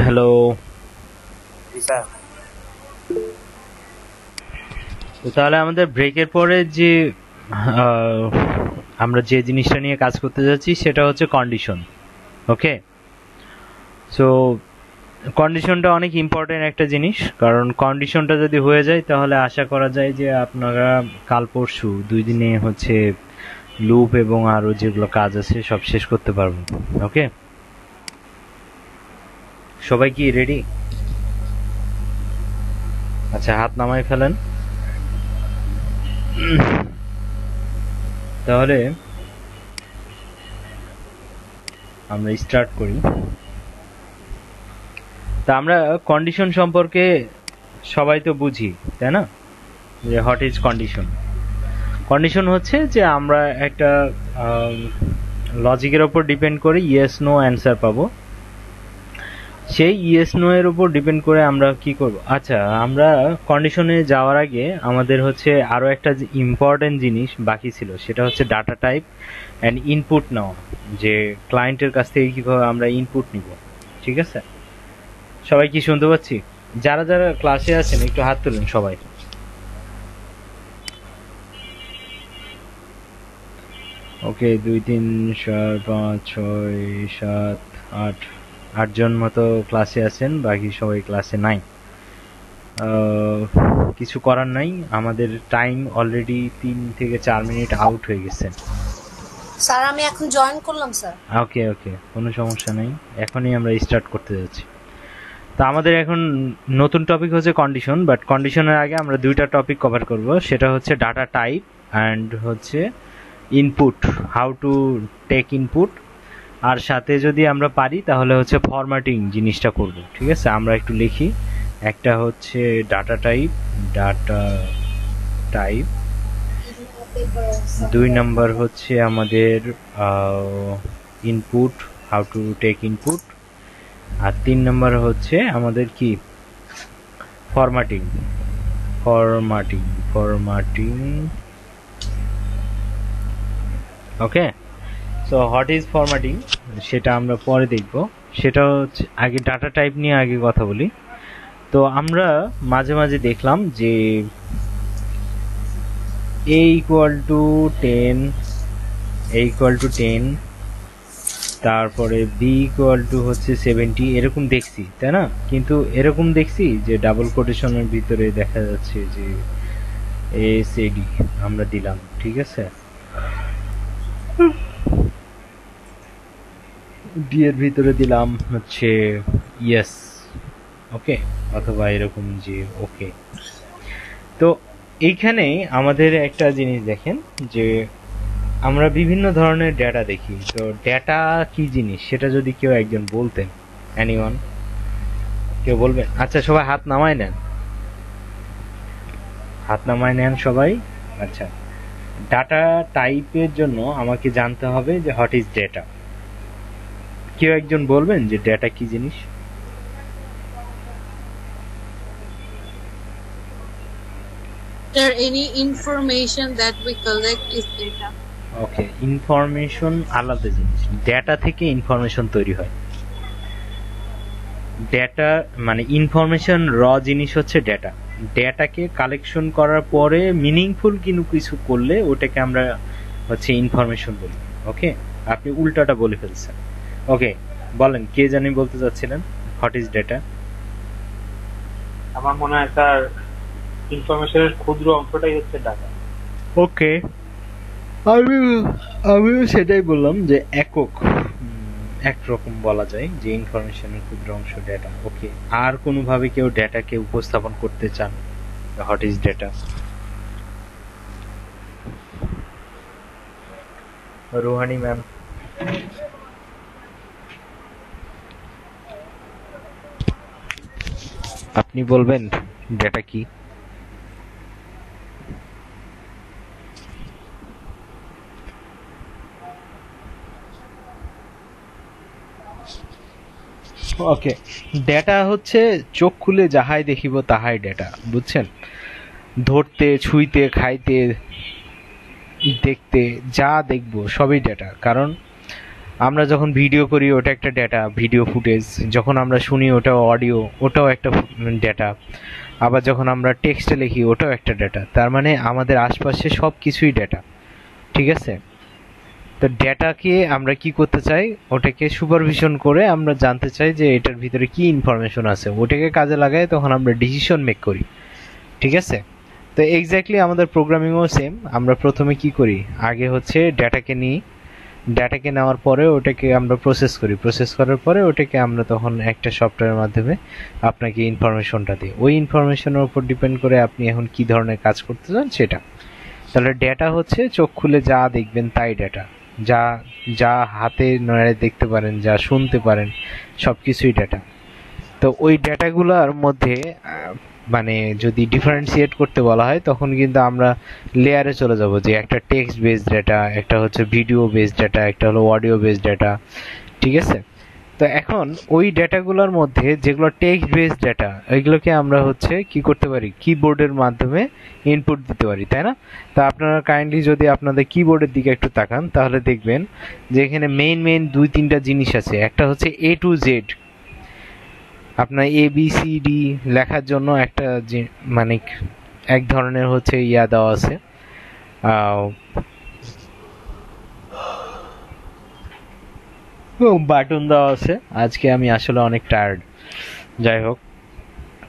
হ্যালো। তো তাহলে আমাদের ব্রেকের পরে যে আমরা যে জিনিসটা নিয়ে কাজ করতে যাচ্ছি সেটা হচ্ছে কন্ডিশন। ওকে, সো কন্ডিশনটা অনেক ইম্পর্টেন্ট একটা জিনিস, কারণ কন্ডিশনটা যদি হয়ে যায় তাহলে আশা করা যায় যে আপনারা কাল পরশু 2 দিনে হচ্ছে লুপ এবং আরো যেগুলো কাজ আছে সব শেষ করতে পারবেন। ওকে, সবাই কি রেডি? আচ্ছা, হাত নামাই ফেলেন। তাহলে আমরা স্টার্ট করি। তা আমরা কন্ডিশন সম্পর্কে সবাই তো বুঝি, তাই না? যে হোয়াট ইজ কন্ডিশন। কন্ডিশন হচ্ছে যে আমরা একটা লজিকের উপর ডিপেন্ড করে ইয়েস নো অ্যান্সার পাবো। সেই ইয়েস নো এর উপর ডিপেন্ড করে আমরা কি করব। আচ্ছা, আমরা কন্ডিশনে যাওয়ার আগে আমাদের হচ্ছে আরো একটা ইম্পর্টেন্ট জিনিস বাকি ছিল, সেটা হচ্ছে ডাটা টাইপ অ্যান্ড ইনপুট নেওয়া, যে ক্লায়েন্টের কাছ থেকে কিভাবে আমরা ইনপুট নিব। ঠিক আছে, সবাই কি শুনতে পাচ্ছি? যারা যারা ক্লাসে আছেন একটু হাত তুলেন সবাই। ওকে, 2 3 4 5 6 7 8 8জন মতো ক্লাসে আছেন, বাকি সবাই ক্লাসে নাই। কিছু করার নাই, আমাদের টাইম অলরেডি 3 থেকে 4 মিনিট আউট হয়ে গেছে। স্যার আমি এখন জয়েন করলাম স্যার। ওকে ওকে, কোনো সমস্যা নাই, এখনই আমরা স্টার্ট করতে যাচ্ছি। তো আমাদের এখন নতুন টপিক হচ্ছে কন্ডিশন, বাট কন্ডিশনের আগে আমরা 2টা টপিক কভার করব, সেটা হচ্ছে ডাটা টাইপ অ্যান্ড হচ্ছে input, how to take input, আর সাথে যদি আমরা পারি তাহলে হচ্ছে ফরম্যাটিং জিনিসটা করব। ঠিক আছে, আমরা একটু লিখি। একটা হচ্ছে ডাটা টাইপ, 2 নাম্বার হচ্ছে আমাদের input, how to take input, আর 3 নাম্বার হচ্ছে আমাদের কি formatting. Okay, so what is formatting সেটা আমরা পরে দেখব। সেটা হচ্ছে আগে ডাটা টাইপ নিয়ে আগে কথা বলি। তো আমরা মাঝে মাঝে দেখলাম যে a = 10, তারপরে b = হচ্ছে 70, এরকম দেখছি, তাই না? কিন্তু এরকম দেখছি যে ডাবল কোটেশনের ভিতরে দেখা যাচ্ছে যে ASAD আমরা দিলাম। ঠিক আছে, ডি এর ভিতরে দিলাম হচ্ছে ইয়েস, ওকে, অথবা এরকম যে ওকে। তো এইখানে আমাদের একটা জিনিস দেখেন যে আমরা বিভিন্ন ধরনের ডেটা দেখি। তো ডেটা কি জিনিস সেটা যদি কেউ একজন বলতেন, এনিওয়ান, কেউ বলবেন? আচ্ছা, সবাই হাত নামায় নেন সবাই। আচ্ছা, ডাটা টাইপের জন্য আমাকে জানতে হবে যে হোয়াট ইজ ডেটা। কেউ একজন বলবেন যে ডেটা কি জিনিস? Any information that we collect is data. Okay, information আলাদা জিনিস, ডেটা থেকে ইনফরমেশন তৈরি হয়। ডেটা মানে ইনফরমেশন, র জিনিস হচ্ছে ডেটা। ডেটাকে কালেকশন করার পরে মিনিংফুল কিছু করলে ওটাকে আমরা হচ্ছে ইনফরমেশন বলি। ওকে, আপনি উল্টাটা বলে ফেলছেন। ওকে, বলেন, কে জানি বলতে চাচ্ছিলেন হোয়াট ইজ ডেটা? আমার মনে হয় স্যার ইনফরমেশনের ক্ষুদ্র অংশটাই হচ্ছে ডাটা। ওকে, আমিও সেটাই বললাম যে একরকম বলা যায় যে ইনফরমেশনের ক্ষুদ্র অংশ ডেটা। ওকে, আর কোনোভাবে কেউ ডেটাকে উপস্থাপন করতে চান what is data? Rouhani ma'am. আপনি বলবেন ডেটা কি? ওকে, ডেটা হচ্ছে চোখ খুলে যাহাই দেখিব তাহাই ডেটা, বুঝছেন? ধরতে, ছুঁইতে, খাইতে, দেখতে যা দেখবো সবই ডেটা। কারণ আমরা যখন ভিডিও করি ওটা একটা ডেটা, ভিডিও ফুটেজ। যখন আমরা শুনি ওটাও অডিও, ওটাও একটা ডেটা। আবার যখন আমরা টেক্সটে লিখি ওটাও একটা ডেটা। তার মানে আমাদের আশপাশে সব কিছুই ডেটা, ঠিক আছে? তো ডেটাকে আমরা কি করতে চাই, ওটাকে সুপারভিশন করে আমরা জানতে চাই যে এটার ভিতরে কি ইনফরমেশন আছে, ওটাকে কাজে লাগাই তখন আমরা ডিসিশন মেক করি, ঠিক আছে? তো এক্স্যাক্টলি আমাদের প্রোগ্রামিংও সেম। আমরা প্রথমে কি করি, আগে হচ্ছে ডেটাকে নিই, ডেটাকে নেওয়ার পরে ওটাকে আমরা প্রসেস করি, প্রসেস করার পরে ওটাকে আমরা তখন একটা সফটওয়্যারের মাধ্যমে আপনাকে ইনফরমেশনটা দিই। ওই ইনফরমেশনের উপর ডিপেন্ড করে আপনি এখন কি ধরনের কাজ করতে চান সেটা। তাহলে ডেটা হচ্ছে চোখ খুলে যা দেখবেন তাই ডেটা, যা যা হাতে নড়ে দেখতে পারেন, যা শুনতে পারেন, সব কিছুই ডেটা। তো ওই ডেটাগুলোর মধ্যে মানে যদি ডিফারেন্সিয়েট করতে বলা হয় তখন কিন্তু আমরা লেয়ারে চলে যাব, যে একটা টেক্সট বেসড ডেটা, একটা হচ্ছে ভিডিও বেসড ডেটা, একটা হলো অডিও বেসড ডেটা, ঠিক আছে? তো এখন ওই ডেটাগুলোর মধ্যে যেগুলো টেক্সট বেসড ডেটা, ওইগুলোকে আমরা হচ্ছে কি করতে পারি, কিবোর্ডের মাধ্যমে ইনপুট দিতে পারি, তাই না? তা আপনারা কাইন্ডলি যদি আপনাদের কিবোর্ডের দিকে একটু তাকান তাহলে দেখবেন যে এখানে মেইন 2-3টা জিনিস আছে। একটা হচ্ছে A to Z, আপনার ABCD লেখার জন্য একটা মানে এক ধরনের হচ্ছে ইয়া দেওয়া আছে, বাটন দেওয়া আছে। আজকে আমি আসলে অনেক টায়ার্ড, যাই হোক।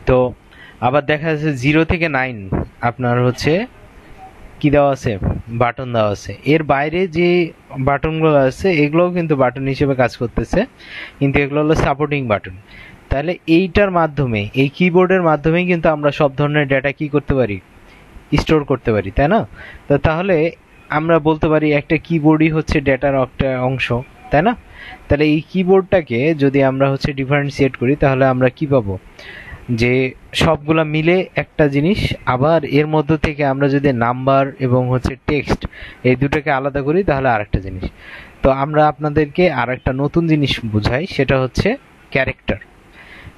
তো আবার দেখা যাচ্ছে 0 থেকে 9 আপনার হচ্ছে কি দেওয়া আছে, বাটন দেওয়া আছে। এর বাইরে যে বাটনগুলো আছে এগুলোও কিন্তু বাটন হিসেবে কাজ করতেছে, কিন্তু এগুলো হলো সাপোর্টিং বাটন। তাহলে এইটার মাধ্যমে, এই কিবোর্ডের মাধ্যমেই কিন্তু আমরা সব ধরনের ডেটা কি করতে পারি, স্টোর করতে পারি, তাই না? তো তাহলে আমরা বলতে পারি একটা কিবোর্ডই হচ্ছে ডেটার একটা অংশ, তাই না? তাহলে এই কিবোর্ডটাকে যদি আমরা হচ্ছে ডিফারেন্সিয়েট করি তাহলে আমরা কি পাবো, যে সবগুলা মিলে একটা জিনিস। আবার এর মধ্য থেকে আমরা যদি নাম্বার এবং হচ্ছে টেক্সট এই দুটোকে আলাদা করি তাহলে আরেকটা জিনিস। তো আমরা আপনাদেরকে আরেকটা নতুন জিনিস বুঝাই, সেটা হচ্ছে ক্যারেক্টার।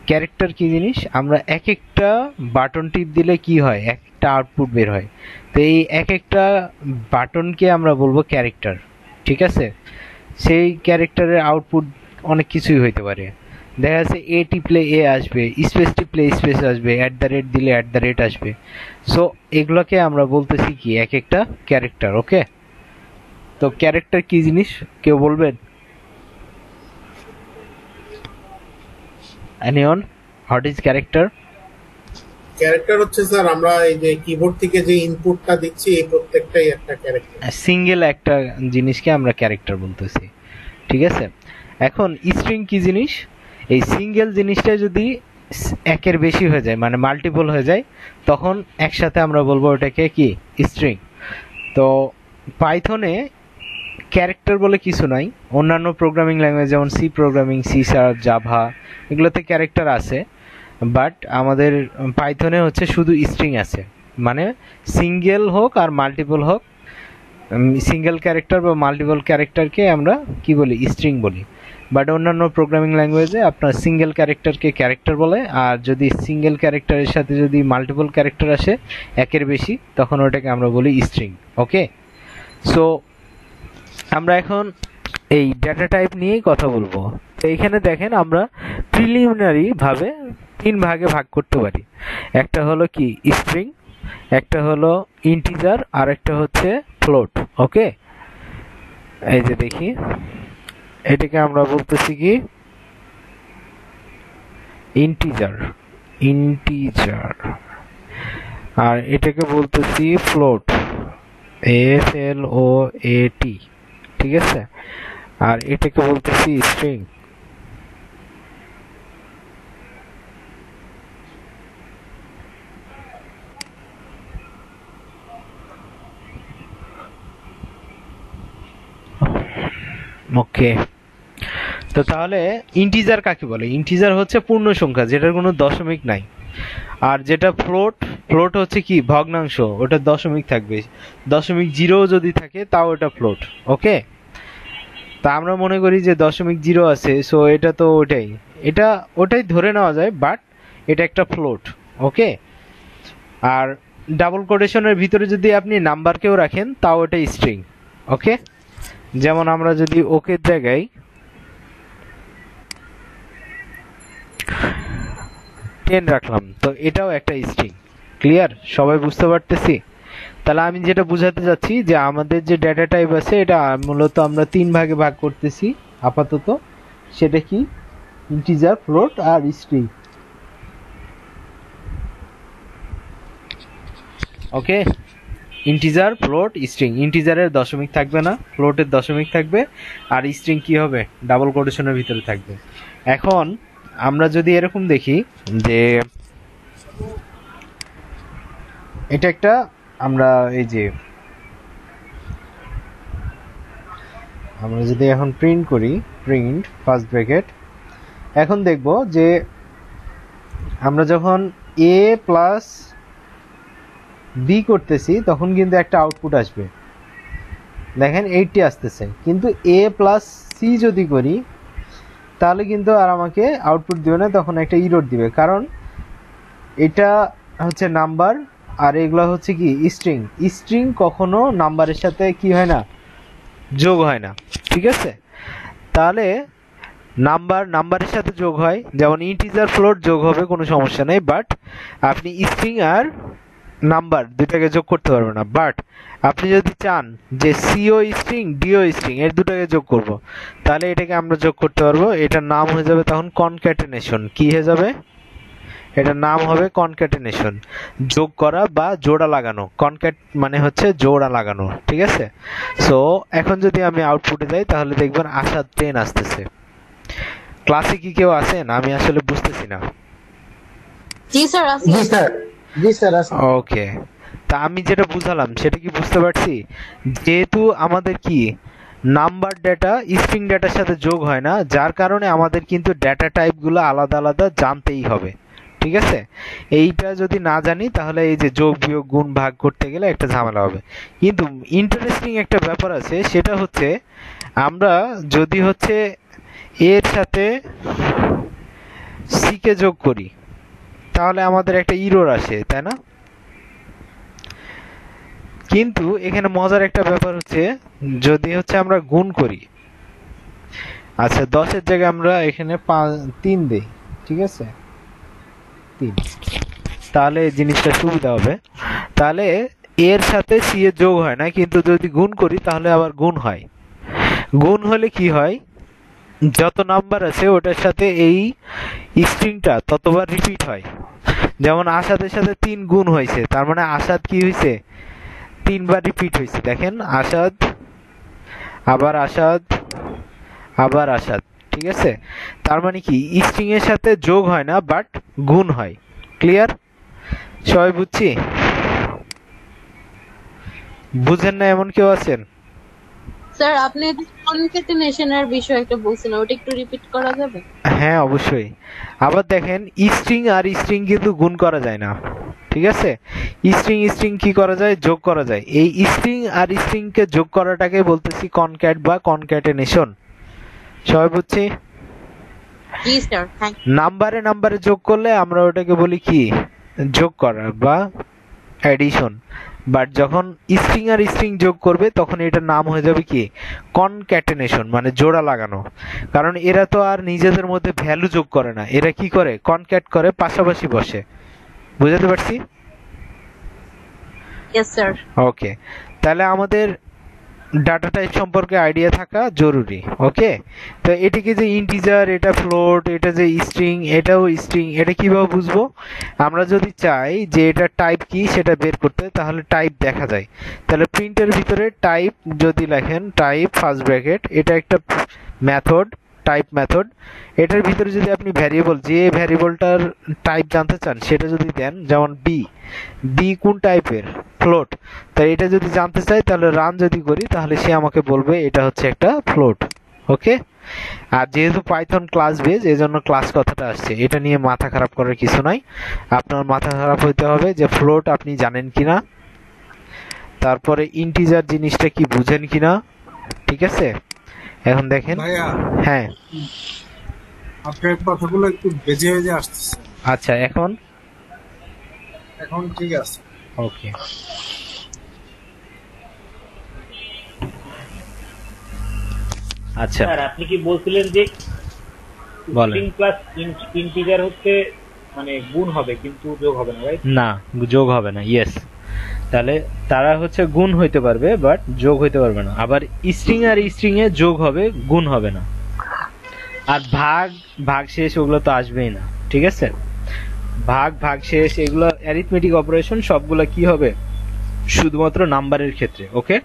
ক্যারেক্টার কি জিনিস, আমরা এক একটা বাটন টিপ দিলে কি হয়, একটা আউটপুট বের হয়। তো এই এক একটা বাটনকে আমরা বলবো ক্যারেক্টার, ঠিক আছে? সেই ক্যারেক্টারের আউটপুট অনেক কিছুই হইতে পারে। দেখা যাচ্ছে এ টিপলে এ আসবে, স্পেস টিপলে স্পেস আসবে, @ দিলে @ আসবে। সো এগুলোকে আমরা বলতেছি কি, এক একটা ক্যারেক্টার। ওকে, তো ক্যারেক্টার কি জিনিস কেউ বলবেন? Anyone, what is character? Character হচ্ছে স্যার আমরা এই যে কিবোর্ড থেকে যে ইনপুটটা দিচ্ছি এই প্রত্যেকটাই একটা ক্যারেক্টার। সিঙ্গেল একটা জিনিসকে আমরা ক্যারেক্টার বলতেছি, ঠিক আছে? এখন স্ট্রিং কি জিনিস, এই সিঙ্গেল জিনিসটা যদি একের বেশি হয়ে যায়, মানে মাল্টিপল হয়ে যায়, তখন একসাথে আমরা বলবো ওটাকে কি, স্ট্রিং। তো পাইথনে ক্যারেক্টার বলে কিছু নাই। অন্যান্য প্রোগ্রামিং ল্যাঙ্গুয়েজ যেমন সি প্রোগ্রামিং, C#, জাভা, এগুলোতে ক্যারেক্টার আছে, বাট আমাদের পাইথনে হচ্ছে শুধু স্ট্রিং আছে। মানে সিঙ্গেল হোক আর মাল্টিপল হোক, সিঙ্গেল ক্যারেক্টার বা মাল্টিপল ক্যারেক্টারকে আমরা কি বলি, স্ট্রিং বলি। বাট অন্যান্য প্রোগ্রামিং ল্যাঙ্গুয়েজে আপনার সিঙ্গেল ক্যারেক্টারকে ক্যারেক্টার বলে, আর যদি সিঙ্গেল ক্যারেক্টারের সাথে যদি মাল্টিপল ক্যারেক্টার আসে একের বেশি, তখন ওটাকে আমরা বলি স্ট্রিং। ওকে, সো আমরা এখন এই ডেটা টাইপ নিয়েই কথা বলবো। তো এখানে দেখেন আমরা প্রিলিমিনারি ভাবে 3 ভাগে ভাগ করতে পারি। একটা হলো কি স্ট্রিং, একটা হলো ইন্টিজার, আর একটা হচ্ছে ফ্লোট। ওকে, এই যে দেখি, এটাকে আমরা বলতেছি কি ইন্টিজার, আর এটাকে বলতেছি ফ্লোট, FLOAT, ঠিক আছে? আর এটাকে বলতেছি স্ট্রিং। ওকে, তো তাহলে ইন্টিজার কাকে বলে? ইন্টিজার হচ্ছে পূর্ণ সংখ্যা যেটার কোনো দশমিক নাই। আর যেটা ফ্লোট হচ্ছে কি ভগ্নাংশ, ওটা দশমিক থাকবে, 0.0 যদি থাকে তাও এটা ফ্লোট। ওকে, তা আমরা মনে করি যে 0.0 আছে, সো এটা তো ওটাই ধরে নেওয়া যায়, বাট এটা একটা ফ্লোট। ওকে, আর ডাবল কোটেশনের ভিতরে যদি আপনি নাম্বারকেও রাখেন তাও এটা স্ট্রিং। ওকে, যেমন আমরা যদি ওকের জায়গায় 10 রাখলাম, তো এটাও একটা স্ট্রিং। ক্লিয়ার? সবাই বুঝতে পারতেছি? তাহলে আমি যেটা বুঝাতে যাচ্ছি যে আমাদের যে ডেটা টাইপ আছে এটা মূলত আমরা 3 ভাগে ভাগ করতেছি আপাতত। সেটা কি? ইন্টিজার, ফ্লোট আর স্ট্রিং। ওকে, ইন্টিজার, ফ্লোট, স্ট্রিং। ইন্টিজারের দশমিক থাকবে না, ফ্লোটের দশমিক থাকবে, আর স্ট্রিং কি হবে? ডাবল কোটেশনের ভিতরে থাকবে। এখন আমরা যদি এরকম দেখি যে এটা একটা, আমরা এই যে আমরা যদি এখন প্রিন্ট করি, প্রিন্ট ফার্স্ট ব্র্যাকেট, এখন দেখব যে আমরা যখন a প্লাস বি করতেছি তখন কিন্তু একটা আউটপুট আসবে, দেখেন 80 আসতেছে। কিন্তু a প্লাস সি যদি করি তাহলে কিন্তু আর আমাকে আউটপুট দিবে না, তখন একটা ইরর দিবে, কারণ এটা হচ্ছে নাম্বার আর এগুলো হচ্ছে কি স্ট্রিং। স্ট্রিং কখনো নাম্বারের সাথে কি হয় না, যোগ হয় না। ঠিক আছে, তাহলে নাম্বারের সাথে যোগ হয়, যেমন ইন্টিজার ফ্লোট যোগ হবে, কোনো সমস্যা নেই, বাট আপনি স্ট্রিং আর নাম্বার দুটাকে যোগ করতে পারবেন না। বাট আপনি যদি চান যে সিও স্ট্রিং ডিও স্ট্রিং এর দুটাকে যোগ করব, তাহলে এটাকে আমরা যোগ করতে পারবো। এটার নাম হয়ে যাবে তখন কনক্যাটেনেশন। কি হয়ে যাবে? এটার নাম হবে কনক্যাটেনেশন, যোগ করা বা জোড়া লাগানো। কনক্যাট মানে হচ্ছে জোড়া লাগানো। ঠিক আছে, সো এখন যদি আমি আউটপুটে যাই তাহলে দেখবেন আশা 10 আসতেছে। ক্লাসে কি কেউ আছেন? আমি আসলে বুঝতেছি না। জি স্যার আছে। জি স্যার, জি স্যার আছে। ওকে, তা আমি যেটা বুঝালাম সেটা কি বুঝতে পারছি? যেহেতু আমাদের কি নাম্বার ডেটা স্ট্রিং ডেটার সাথে যোগ হয় না, যার কারণে আমাদের কিন্তু ডেটা টাইপগুলো আলাদা আলাদা জানতেই হবে। ঠিক আছে, এইটা যদি না জানি তাহলে এই যে যোগ বিয়োগ গুণ ভাগ করতে গেলে একটা ঝামেলা হবে। কিন্তু ইন্টারেস্টিং একটা ব্যাপার আছে, সেটা হচ্ছে আমরা যদি হচ্ছে এর সাথে সি কে যোগ করি তাহলে আমাদের একটা ইরর আসে, তাই না? কিন্তু এখানে মজার একটা ব্যাপার হচ্ছে, যদি হচ্ছে আমরা গুণ করি, আচ্ছা 10-এর জায়গায় আমরা এখানে 3 দেই, ঠিক আছে 3, তাহলে জিনিসটা সুবিধা হবে। তাহলে এর সাথে সি এর যোগ হয় না, কিন্তু যদি গুণ করি তাহলে আবার গুণ হয়। গুণ হলে কি হয়? যত নাম্বার আছে ওটার সাথে এই স্ট্রিংটা ততবার রিপিট হয়। যেমন আসাদের সাথে 3 গুণ হয়েছে, তার মানে আসাদ কি হয়েছে? 3 বার রিপিট হয়েছে। দেখেন আসাদ, আবার আসাদ, আবার আসাদ। ঠিক আছে, তার মানে কি স্ট্রিং এর সাথে যোগ হয় না, বাট গুণ হয়। ক্লিয়ার? সবাই বুঝছি? বুঝেন না এমন কেউ আছেন? স্যার আপনি কনক্যাটেনেশনের বিষয় একটা বলছেন, ওটা একটু রিপিট করা যাবে? হ্যাঁ অবশ্যই। আবার দেখেন স্ট্রিং আর স্ট্রিং কিন্তু গুণ করা যায় না। ঠিক আছে, স্ট্রিং কি করা যায়? যোগ করা যায়। এই স্ট্রিং আর স্ট্রিং কে যোগ করাটাকে বলতেছি কনক্যাট বা কনক্যাটেনেশন। সবাই বুঝছি? জি স্যার, থ্যাংক ইউ। নাম্বারে যোগ করলে আমরা ওটাকে বলি কি? যোগ করা বা অ্যাডিশন। বাট যখন স্ট্রিং আর স্ট্রিং যোগ করবে তখন এটার নাম হয়ে যাবে কি? কনক্যাটেনেশন, মানে জোড়া লাগানো। কারণ এরা তো আর নিজেদের মধ্যে ভ্যালু যোগ করে না, এরা কি করে? কনক্যাট করে, পাশাপাশি বসে। বুঝতে পারছি? Yes sir. ওকে, তাহলে আমাদের ডাটা টাইপ সম্পর্কে আইডিয়া থাকা জরুরি। ওকে, তো এটাকে যে ইন্টিজার, এটা ফ্লোট, এটা যে স্ট্রিং, এটাও স্ট্রিং, এটা কিভাবে বুঝবো? আমরা যদি চাই যে এটা টাইপ কি সেটা বের করতে, তাহলে টাইপ দেখা যায়। তাহলে প্রিন্টের ভিতরে টাইপ যদি লেখেন, টাইপ ফার্স্ট ব্র্যাকেট, এটা একটা মেথড, টাইপ মেথড। এটার ভিতরে যদি আপনি ভ্যারিয়েবল, যে ভ্যারিয়েবলটার টাইপ জানতে চান সেটা যদি দেন, যেমন বি কোন টাইপের? ফ্লোট। তাই এটা যদি জানতে চাই তাহলে রান যদি করি তাহলে সে আমাকে বলবে এটা হচ্ছে একটা ফ্লোট। ওকে, আর যেহেতু পাইথন ক্লাস বেজ, এজন্য ক্লাস কথাটা আসছে। এটা নিয়ে মাথা খারাপ করার কিছু নাই। আপনার মাথা খারাপ হইতে হবে যে ফ্লোট আপনি জানেন কিনা, তারপরে ইন্টিজার জিনিসটা কি বুঝেন কিনা। ঠিক আছে, এখন দেখেন। ভাইয়া, হ্যাঁ আপনার কথাগুলো একটু বেজে বেজে আসতেছে। আচ্ছা, এখন ঠিক আছে। ওকে, আচ্ছা স্যার আপনি কি বলছিলেন যে বলেন। স্ট্রিং প্লাস ইন্টিজার হচ্ছে মানে গুণ হবে কিন্তু যোগ হবে না, রাইট? না, যোগ হবে না। ইয়েস, তাহলে তারা হচ্ছে গুণ হইতে পারবে বাট যোগ হইতে পারবে না। আবার স্ট্রিং আর স্ট্রিং এ যোগ হবে, গুণ হবে না। আর ভাগ ভাগ শেষ ওগুলো তো আসবেই না, ঠিক আছে? ভাগ ভাগ শেষ এগুলো অ্যারিথমেটিক অপারেশন সবগুলো কি হবে, শুধুমাত্র নাম্বারের ক্ষেত্রে। ওকে,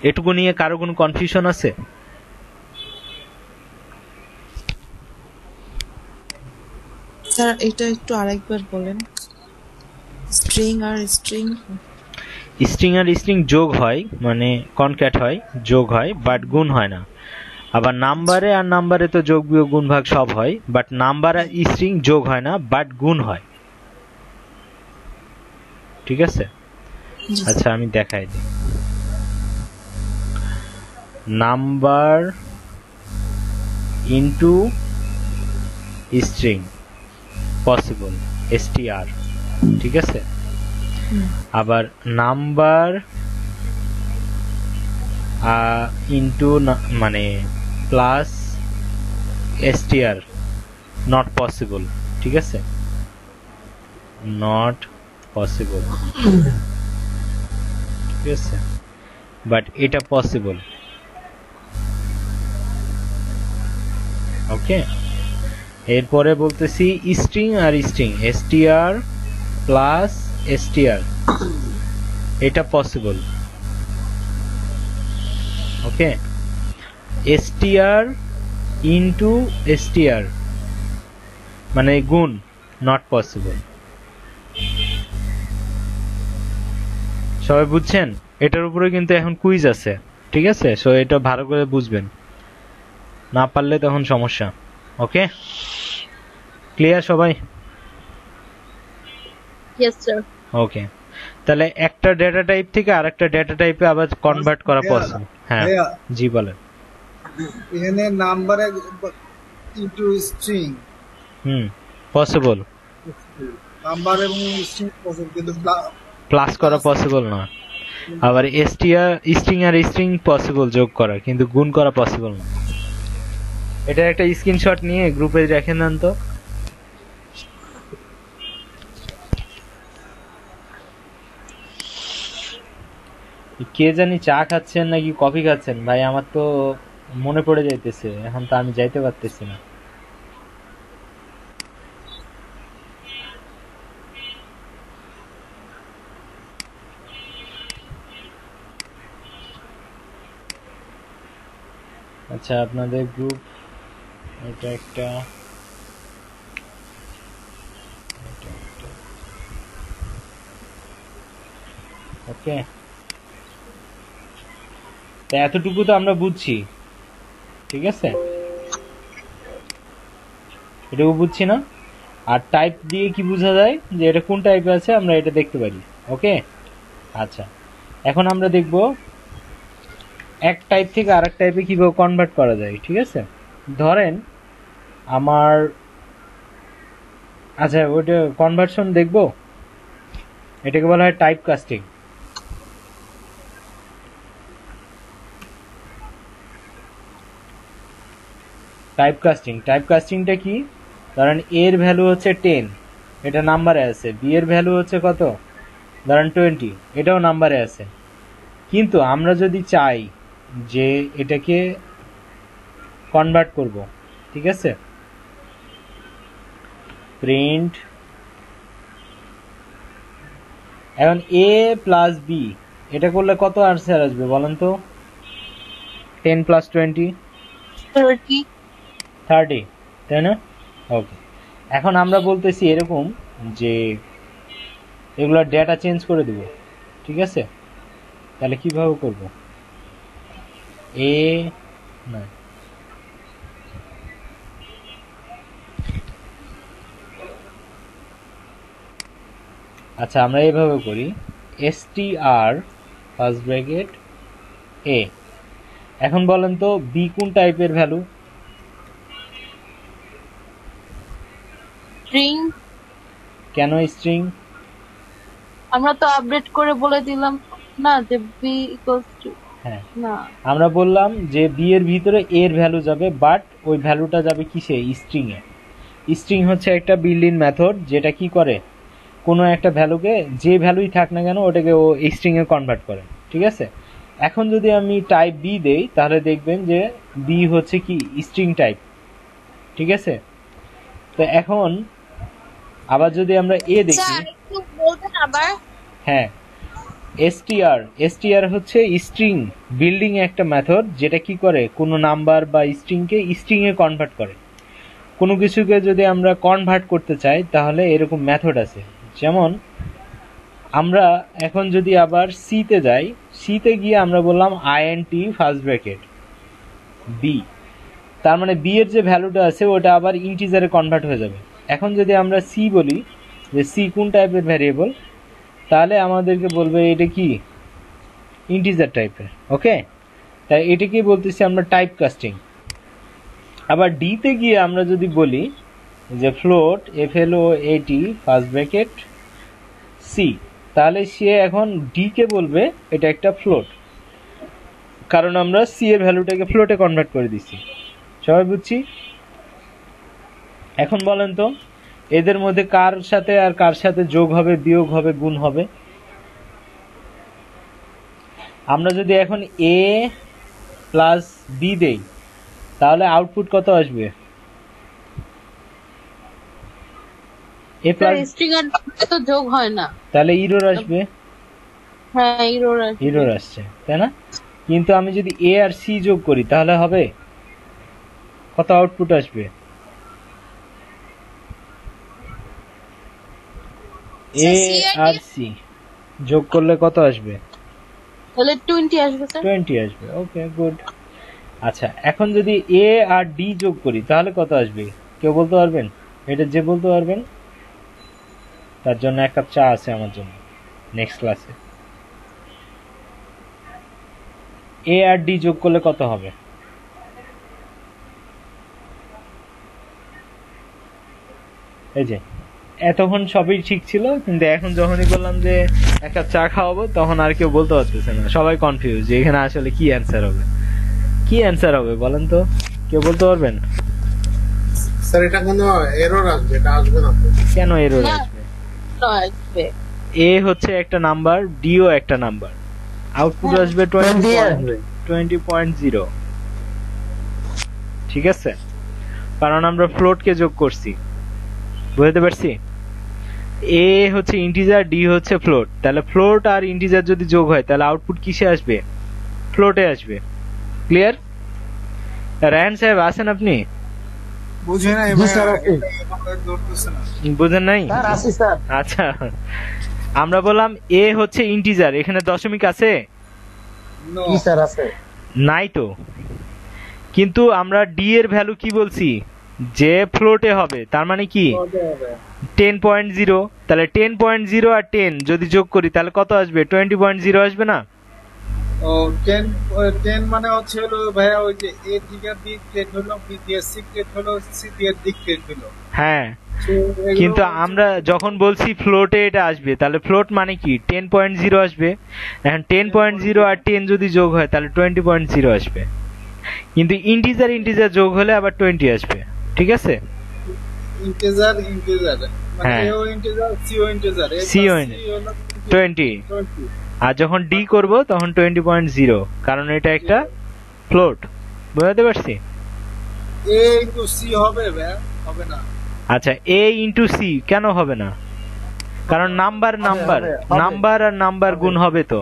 এটুকু নিয়ে কারো কোনো কনফিউশন আছে? স্যার এটা একটু আরেকবার বলেন। স্ট্রিং আর স্ট্রিং স্ট্রিং আর স্ট্রিং যোগ হয়, মানে কনক্যাট হয়, যোগ হয় বাট গুণ হয় না। আবার নাম্বারে আর নাম্বারে তো যোগ বিয়োগ গুণ ভাগ সব হয়, বাট নাম্বার আর স্ট্রিং যোগ হয় না বাট গুণ হয়, ঠিক আছে? আচ্ছা আমি দেখাই দিই। Number into string possible, str, ঠিক আছে? আবার নাম্বার ইনটু মানে প্লাস str নট পসিবল, ঠিক আছে? নট পসিবল, ঠিক আছে? বাট এটা পসিবল। ওকে, এরপরে বলতেছি স্ট্রিং আর স্ট্রিং, str প্লাস str, এটা পসিবল। ওকে, str ইনটু str মানে গুণ, নট পসিবল। সবাই বুঝছেন? এটার উপরে কিন্তু এখন কুইজ আছে, ঠিক আছে? সো এটা ভালো করে বুঝবেন, না পারলে তখন সমস্যা। ওকে, ক্লিয়ার সবাই? Yes sir. ওকে, তাহলে একটা ডেটা টাইপ থেকে আরেকটা ডেটা টাইপে আবার কনভার্ট করা পসিবল। হ্যাঁ জি বলেন। এখানে নাম্বারে ইনটু স্ট্রিং পসিবল, নাম্বার এবং স্ট্রিং পসিবল, কিন্তু প্লাস করা পসিবল না। আবার স্ট্রিং আর স্ট্রিং পসিবল যোগ করা, কিন্তু গুণ করা পসিবল না। এটা একটা স্ক্রিনশট নিয়ে গ্রুপে রেখে দেন তো। কে জানি চা খাচ্ছেন নাকি কফি খাচ্ছেন ভাই, আমার তো মনে পড়ে যাইতেছে, এখন তো আমি যাইতে পারতেছি না। আচ্ছা আপনাদের গ্রুপ এটা একটা ওকে, তো এতটুকু তো আমরা বুঝছি, ঠিক আছে? এটুকু বুঝছি না? আর টাইপ দিয়ে কি বোঝা যায় যে এটা কোন টাইপে আছে, আমরা এটা দেখতে পারি। ওকে, আচ্ছা এখন আমরা দেখব এক টাইপ থেকে আরেক টাইপে কিভাবে কনভার্ট করা যায়, ঠিক আছে? ধরেন আমার, আচ্ছা ওইটা কনভার্সন দেখব, এটাকে বলা হয় টাইপ কাস্টিং। টাইপ কাস্টিংটা কি? ধরেন এর ভ্যালু হচ্ছে 10, এটা নাম্বারে আছে। বি এর ভ্যালু হচ্ছে কত, ধরেন 20, এটাও নাম্বারে আছে। কিন্তু আমরা যদি চাই যে এটাকে কনভার্ট করব, ঠিক আছে? প্রিন্ট এখন এ প্লাস বি, এটা করলে কত আনসার আসবে বলেন তো? 10 প্লাস 20 30, তাই না? ওকে, এখন আমরা বলতেছি এরকম যে এগুলো ডেটা চেঞ্জ করে দেব, ঠিক আছে? তাহলে কিভাবে করব? এ না, আচ্ছা আমরা এইভাবে করি, str ফার্স্ট ব্র্যাকেট এ। এখন বলেন তো বি কোন টাইপের ভ্যালু? স্ট্রিং। কেন স্ট্রিং? আমরা তো আপডেট করে বলে দিলাম না যে বি ইকুয়ালস টু, হ্যাঁ না আমরা বললাম যে বি এর ভিতরে এর ভ্যালু যাবে, বাট ওই ভ্যালুটা যাবে কিসে? স্ট্রিং এ। স্ট্রিং হচ্ছে একটা বিল্ড ইন মেথড, যেটা কি করে কোনো একটা ভ্যালুকে যে ভ্যালুই থাক না কেন ওটাকে ও স্ট্রিং এ কনভার্ট করে। ঠিক আছে, এখন যদি আমি টাইপ বি দেই তাহলে দেখবেন যে বি হচ্ছে কি স্ট্রিং টাইপ। ঠিক আছে, তো এখন আবার যদি আমরা এ দেখি, একটু বলবেন আবার। হ্যাঁ, str হচ্ছে স্ট্রিং বিল্ডিং একটা মেথড, যেটা কি করে কোনো নাম্বার বা স্ট্রিংকে স্ট্রিং এ কনভার্ট করে। কোনো কিছুকে যদি আমরা কনভার্ট করতে চাই তাহলে এরকম মেথড আছে। যেমন আমরা এখন যদি আবার সিতে যাই, সিতে গিয়ে আমরা বললাম int ফার্স্ট ব্র্যাকেট বি, তার মানে বি এর যে ভ্যালুটা আছে ওটা আবার ইন্টিজারে কনভার্ট হয়ে যাবে। এখন যদি আমরা সি বলি যে সি কোন টাইপের ভ্যারিয়েবল, তাহলে আমাদেরকে বলবে এটা কি ইন্টিজার টাইপের। ওকে, তাই এটাকেই বলতেছি আমরা টাইপ কাস্টিং। আবার ডিতে গিয়ে আমরা যদি বলি যে float FLOAT first bracket C, তাহলে সে এখন ডি কে বলবে এটা একটা ফ্লোট, কারণ আমরা সি এর ভ্যালুটাকে ফ্লোটে কনভার্ট করে দিচ্ছি। সবাই বুঝছি? এখন বলেন তো এদের মধ্যে কার সাথে আর কার সাথে যোগ হবে, বিয়োগ হবে, গুণ হবে? আমরা যদি এখন এ প্লাস বি দেই তাহলে আউটপুট কত আসবে? এ প্লাস স্ট্রিং এর তো যোগ হয় না, তাহলে ইরর আসবে। হ্যাঁ ইরর আসছে, তাই না? কিন্তু আমি যদি এ আর সি যোগ করি তাহলে হবে কত আউটপুট আসবে? এ আর সি যোগ করলে কত আসবে? তাহলে 20 আসবে স্যার। 20 আসবে। ওকে, গুড। আচ্ছা, এখন যদি এ আর ডি যোগ করি তাহলে কত আসবে? কেউ বলতে পারবেন? এটা যে বলতে পারবেন তার জন্য এক কাপ চা আছে আমার জন্য নেক্সট ক্লাসে। এ আর ডি যোগ করলে কত হবে? এই যে এতক্ষণ সবই ঠিক ছিল, কিন্তু এখন যখনই বললাম যে এক কাপ চা খাওয়াবো তখন আর কেউ বলতে পারতেছে না, সবাই কনফিউজ যে এখানে আসলে কি অ্যান্সার হবে। কি অ্যান্সার হবে বলেন তো, কেউ বলতে পারবেন? স্যার এটা কোনো এরর আসবে? এটা আসবে না। কেন এরর আসবে? এ হচ্ছে একটা নাম্বার, ডিও একটা নাম্বার, আউটপুট আসবে 20.0। ঠিক আছে, কারণ আমরা ফ্লোটকে যোগ করছি, বুঝতে পারছি? এ হচ্ছে ইন্টিজার, ডি হচ্ছে ফ্লোট, তাহলে ফ্লোট আর ইন্টিজার যদি যোগ হয় তাহলে আউটপুট কিসে আসবে? ফ্লোটে আসবে। ক্লিয়ার? রায়হান সাহেব আছেন আপনি? বুঝে নাই বুঝেন নাই? আচ্ছা, আমরা বললাম এ হচ্ছে ইন্টিজার, এখানে দশমিক আছে? নাই তো। কিন্তু আমরা ডি এর ভ্যালু কি বলছি? যে ফ্লোটে হবে, তার মানে কি 10.0। তাহলে 10.0 আর 10 যদি যোগ করি তাহলে কত আসবে? 20.0 আসবে না? ও 10 মানে হচ্ছে হলো ভাইয়া ওই যে এ দিকের দিক প্লেট হলো, বি দিয়ে সি প্লেট হলো, সি দিয়ে দিক প্লেট হলো। হ্যাঁ, কিন্তু আমরা যখন বলছি ফ্লোটে এটা আসবে তাহলে ফ্লোট মানে কি 10.0 আসবে। এখন 10.0 আর 10 যদি যোগ হয় তাহলে 20.0 আসবে। কিন্তু ইন্টিজার যোগ হলে আবার 20 আসবে। ঠিক আছে? ইন্টিজার মানে হ্যাঁ, এও ইন্টিজার, সিও ইন্টিজার, সিও 20। আর যখন ডি করব তখন 20.0, কারণ এটা একটা ফ্লোট। বুঝতে পারছি? এ ইনটু সি হবে ভাইয়া? হবে না। আচ্ছা, এ ইনটু সি কেন হবে না? কারণ নাম্বার আর নাম্বার গুণ হবে তো।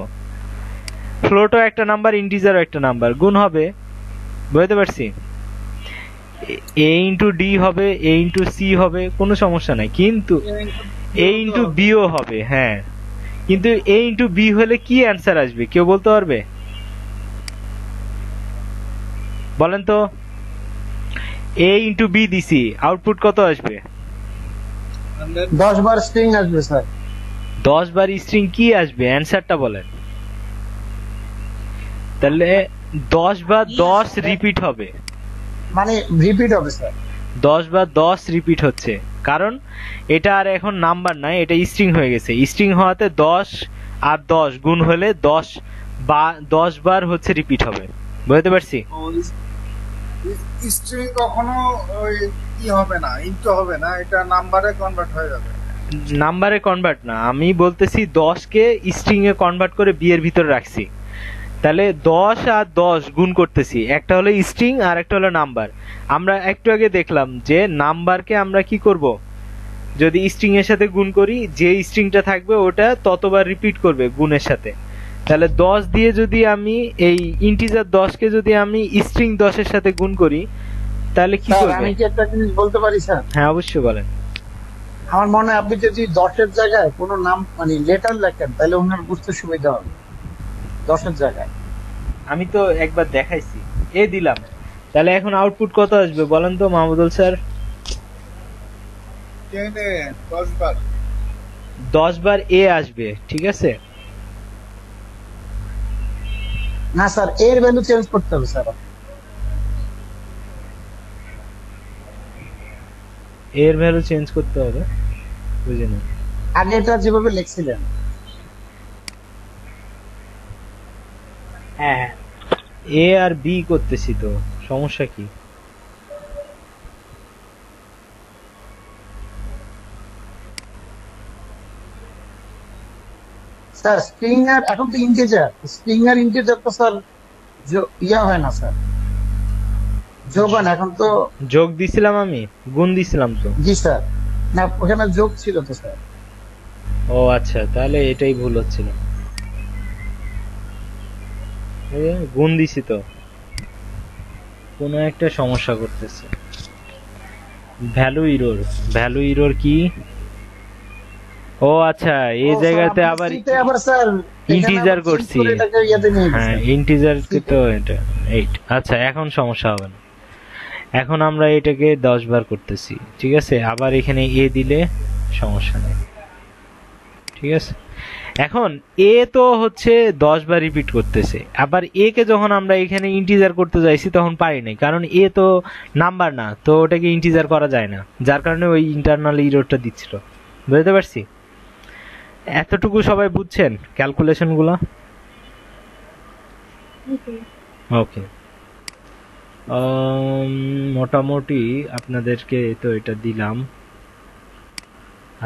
ফ্লোটও একটা নাম্বার, ইন্টিজারও একটা নাম্বার, গুণ হবে। বুঝতে পারছি? এ ইনটু ডি হবে, এ ইনটু সি হবে, কোনো সমস্যা নাই। কিন্তু এ ইনটু বিও হবে। হ্যাঁ, কিন্তু এ ইনটু বি হলে কি অ্যান্সার আসবে কেউ বলতে পারবে? বলেন তো। এ ইনটু বি দিছি, আউটপুট কত আসবে? 10 বার স্ট্রিং আসবে স্যার। 10 বার স্ট্রিং কি আসবে? অ্যান্সারটা বলেন। তাহলে 10 বার 10 রিপিট হবে, মানে রিপিট হবে স্যার। 10 বার 10 রিপিট হচ্ছে, কারণ এটা আর এখন নাম্বার নাই, এটা স্ট্রিং হয়ে গেছে। স্ট্রিং হওয়াতে 10 আর 10 গুণ হলে 10 বার হচ্ছে রিপিট হবে। বুঝতে পারছি? স্ট্রিং কখনো ওই ই হবে না, ইন্টো হবে না, এটা নাম্বারে কনভার্ট হয়ে যাবে। নাম্বারে কনভার্ট না, আমি বলতেছি 10 কে স্ট্রিং এ কনভার্ট করে বি এর ভিতরে রাখছি, তাহলে 10 আর 10 গুণ করতেছি, একটা হলো স্ট্রিং আর একটা হলো নাম্বার। আমরা একটু আগে দেখলাম যে নাম্বারকে আমরা কি করব, যদি স্ট্রিং এর সাথে গুণ করি, যে স্ট্রিংটা থাকবে ওটা ততবার রিপিট করবে গুণের সাথে। তাহলে 10 দিয়ে যদি আমি এই ইন্টিজার 10 কে যদি আমি স্ট্রিং 10 এর সাথে গুণ করি তাহলে কি স্যার করবে? আমি কি একটা জিনিস বলতে পারি স্যার? হ্যাঁ অবশ্যই বলেন। আমার মনে হয় আপনি যদি 10-এর জায়গায় কোনো নাম মানে লেটার লেখেন তাহলে ওনার বুঝতে সুবিধা হবে 10-এর জায়গায়। আমি তো একবার দেখাইছি, এ দিলাম, তাহলে এখন আউটপুট কত আসবে বলেন তো মাহমুদুল স্যার? 10 বার 10 বার এ আসবে, ঠিক আছে? না স্যার, এর ভ্যালু চেঞ্জ করতে হবে স্যার। এর ভ্যালু চেঞ্জ করতে হবে, বুঝিনি। আগে এটা যেভাবে লিখছিলেন। হ্যাঁ হ্যাঁ, এ আর বি করতেছি তো, সমস্যা কি? স্যার স্ট্রিং আর এখন তো ইন্টিজার, স্ট্রিং আর ইন্টিজার তো স্যার ইয়া হয় না স্যার, যোগ হয় না। এখন তো যোগ দিছিলাম, আমি গুণ দিছিলাম তো। জি স্যার, না ওখানে যোগ ছিল তো স্যার। ও আচ্ছা, তাহলে এটাই ভুল হচ্ছিল, গুণ দিছি তো, কোনো একটা সমস্যা করতেছে। ভ্যালু ইরর, ভ্যালু ইরর কি? ও আচ্ছা, এই জায়গাতে আবার স্যার ইন্টিজার করছি। হ্যাঁ ইন্টিজার তো এটা 8। আচ্ছা এখন সমস্যা হবে না, এখন আমরা এটাকে 10 বার করতেছি, ঠিক আছে? আবার এখানে এ দিলে সমস্যা নেই, ঠিক আছে? এখন এ তো হচ্ছে 10 বার রিপিট করতেছে, আবার এ কে যখন আমরা এখানে ইন্টিজার করতে যাইছি তখন পারি নাই, কারণ এ তো নাম্বার না, তো ওটাকে ইন্টিজার করা যায় না, যার কারণে ওই ইন্টারনাল ইররটা দিচ্ছিল। বুঝতে পারছি? এতটুকু সবাই বুঝছেন ক্যালকুলেশন গুলা? ওকে, মোটামুটি আপনাদেরকে তো এটা দিলাম।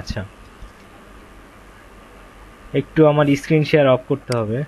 আচ্ছা, একটু আমার স্ক্রিন শেয়ার অফ করতে হবে।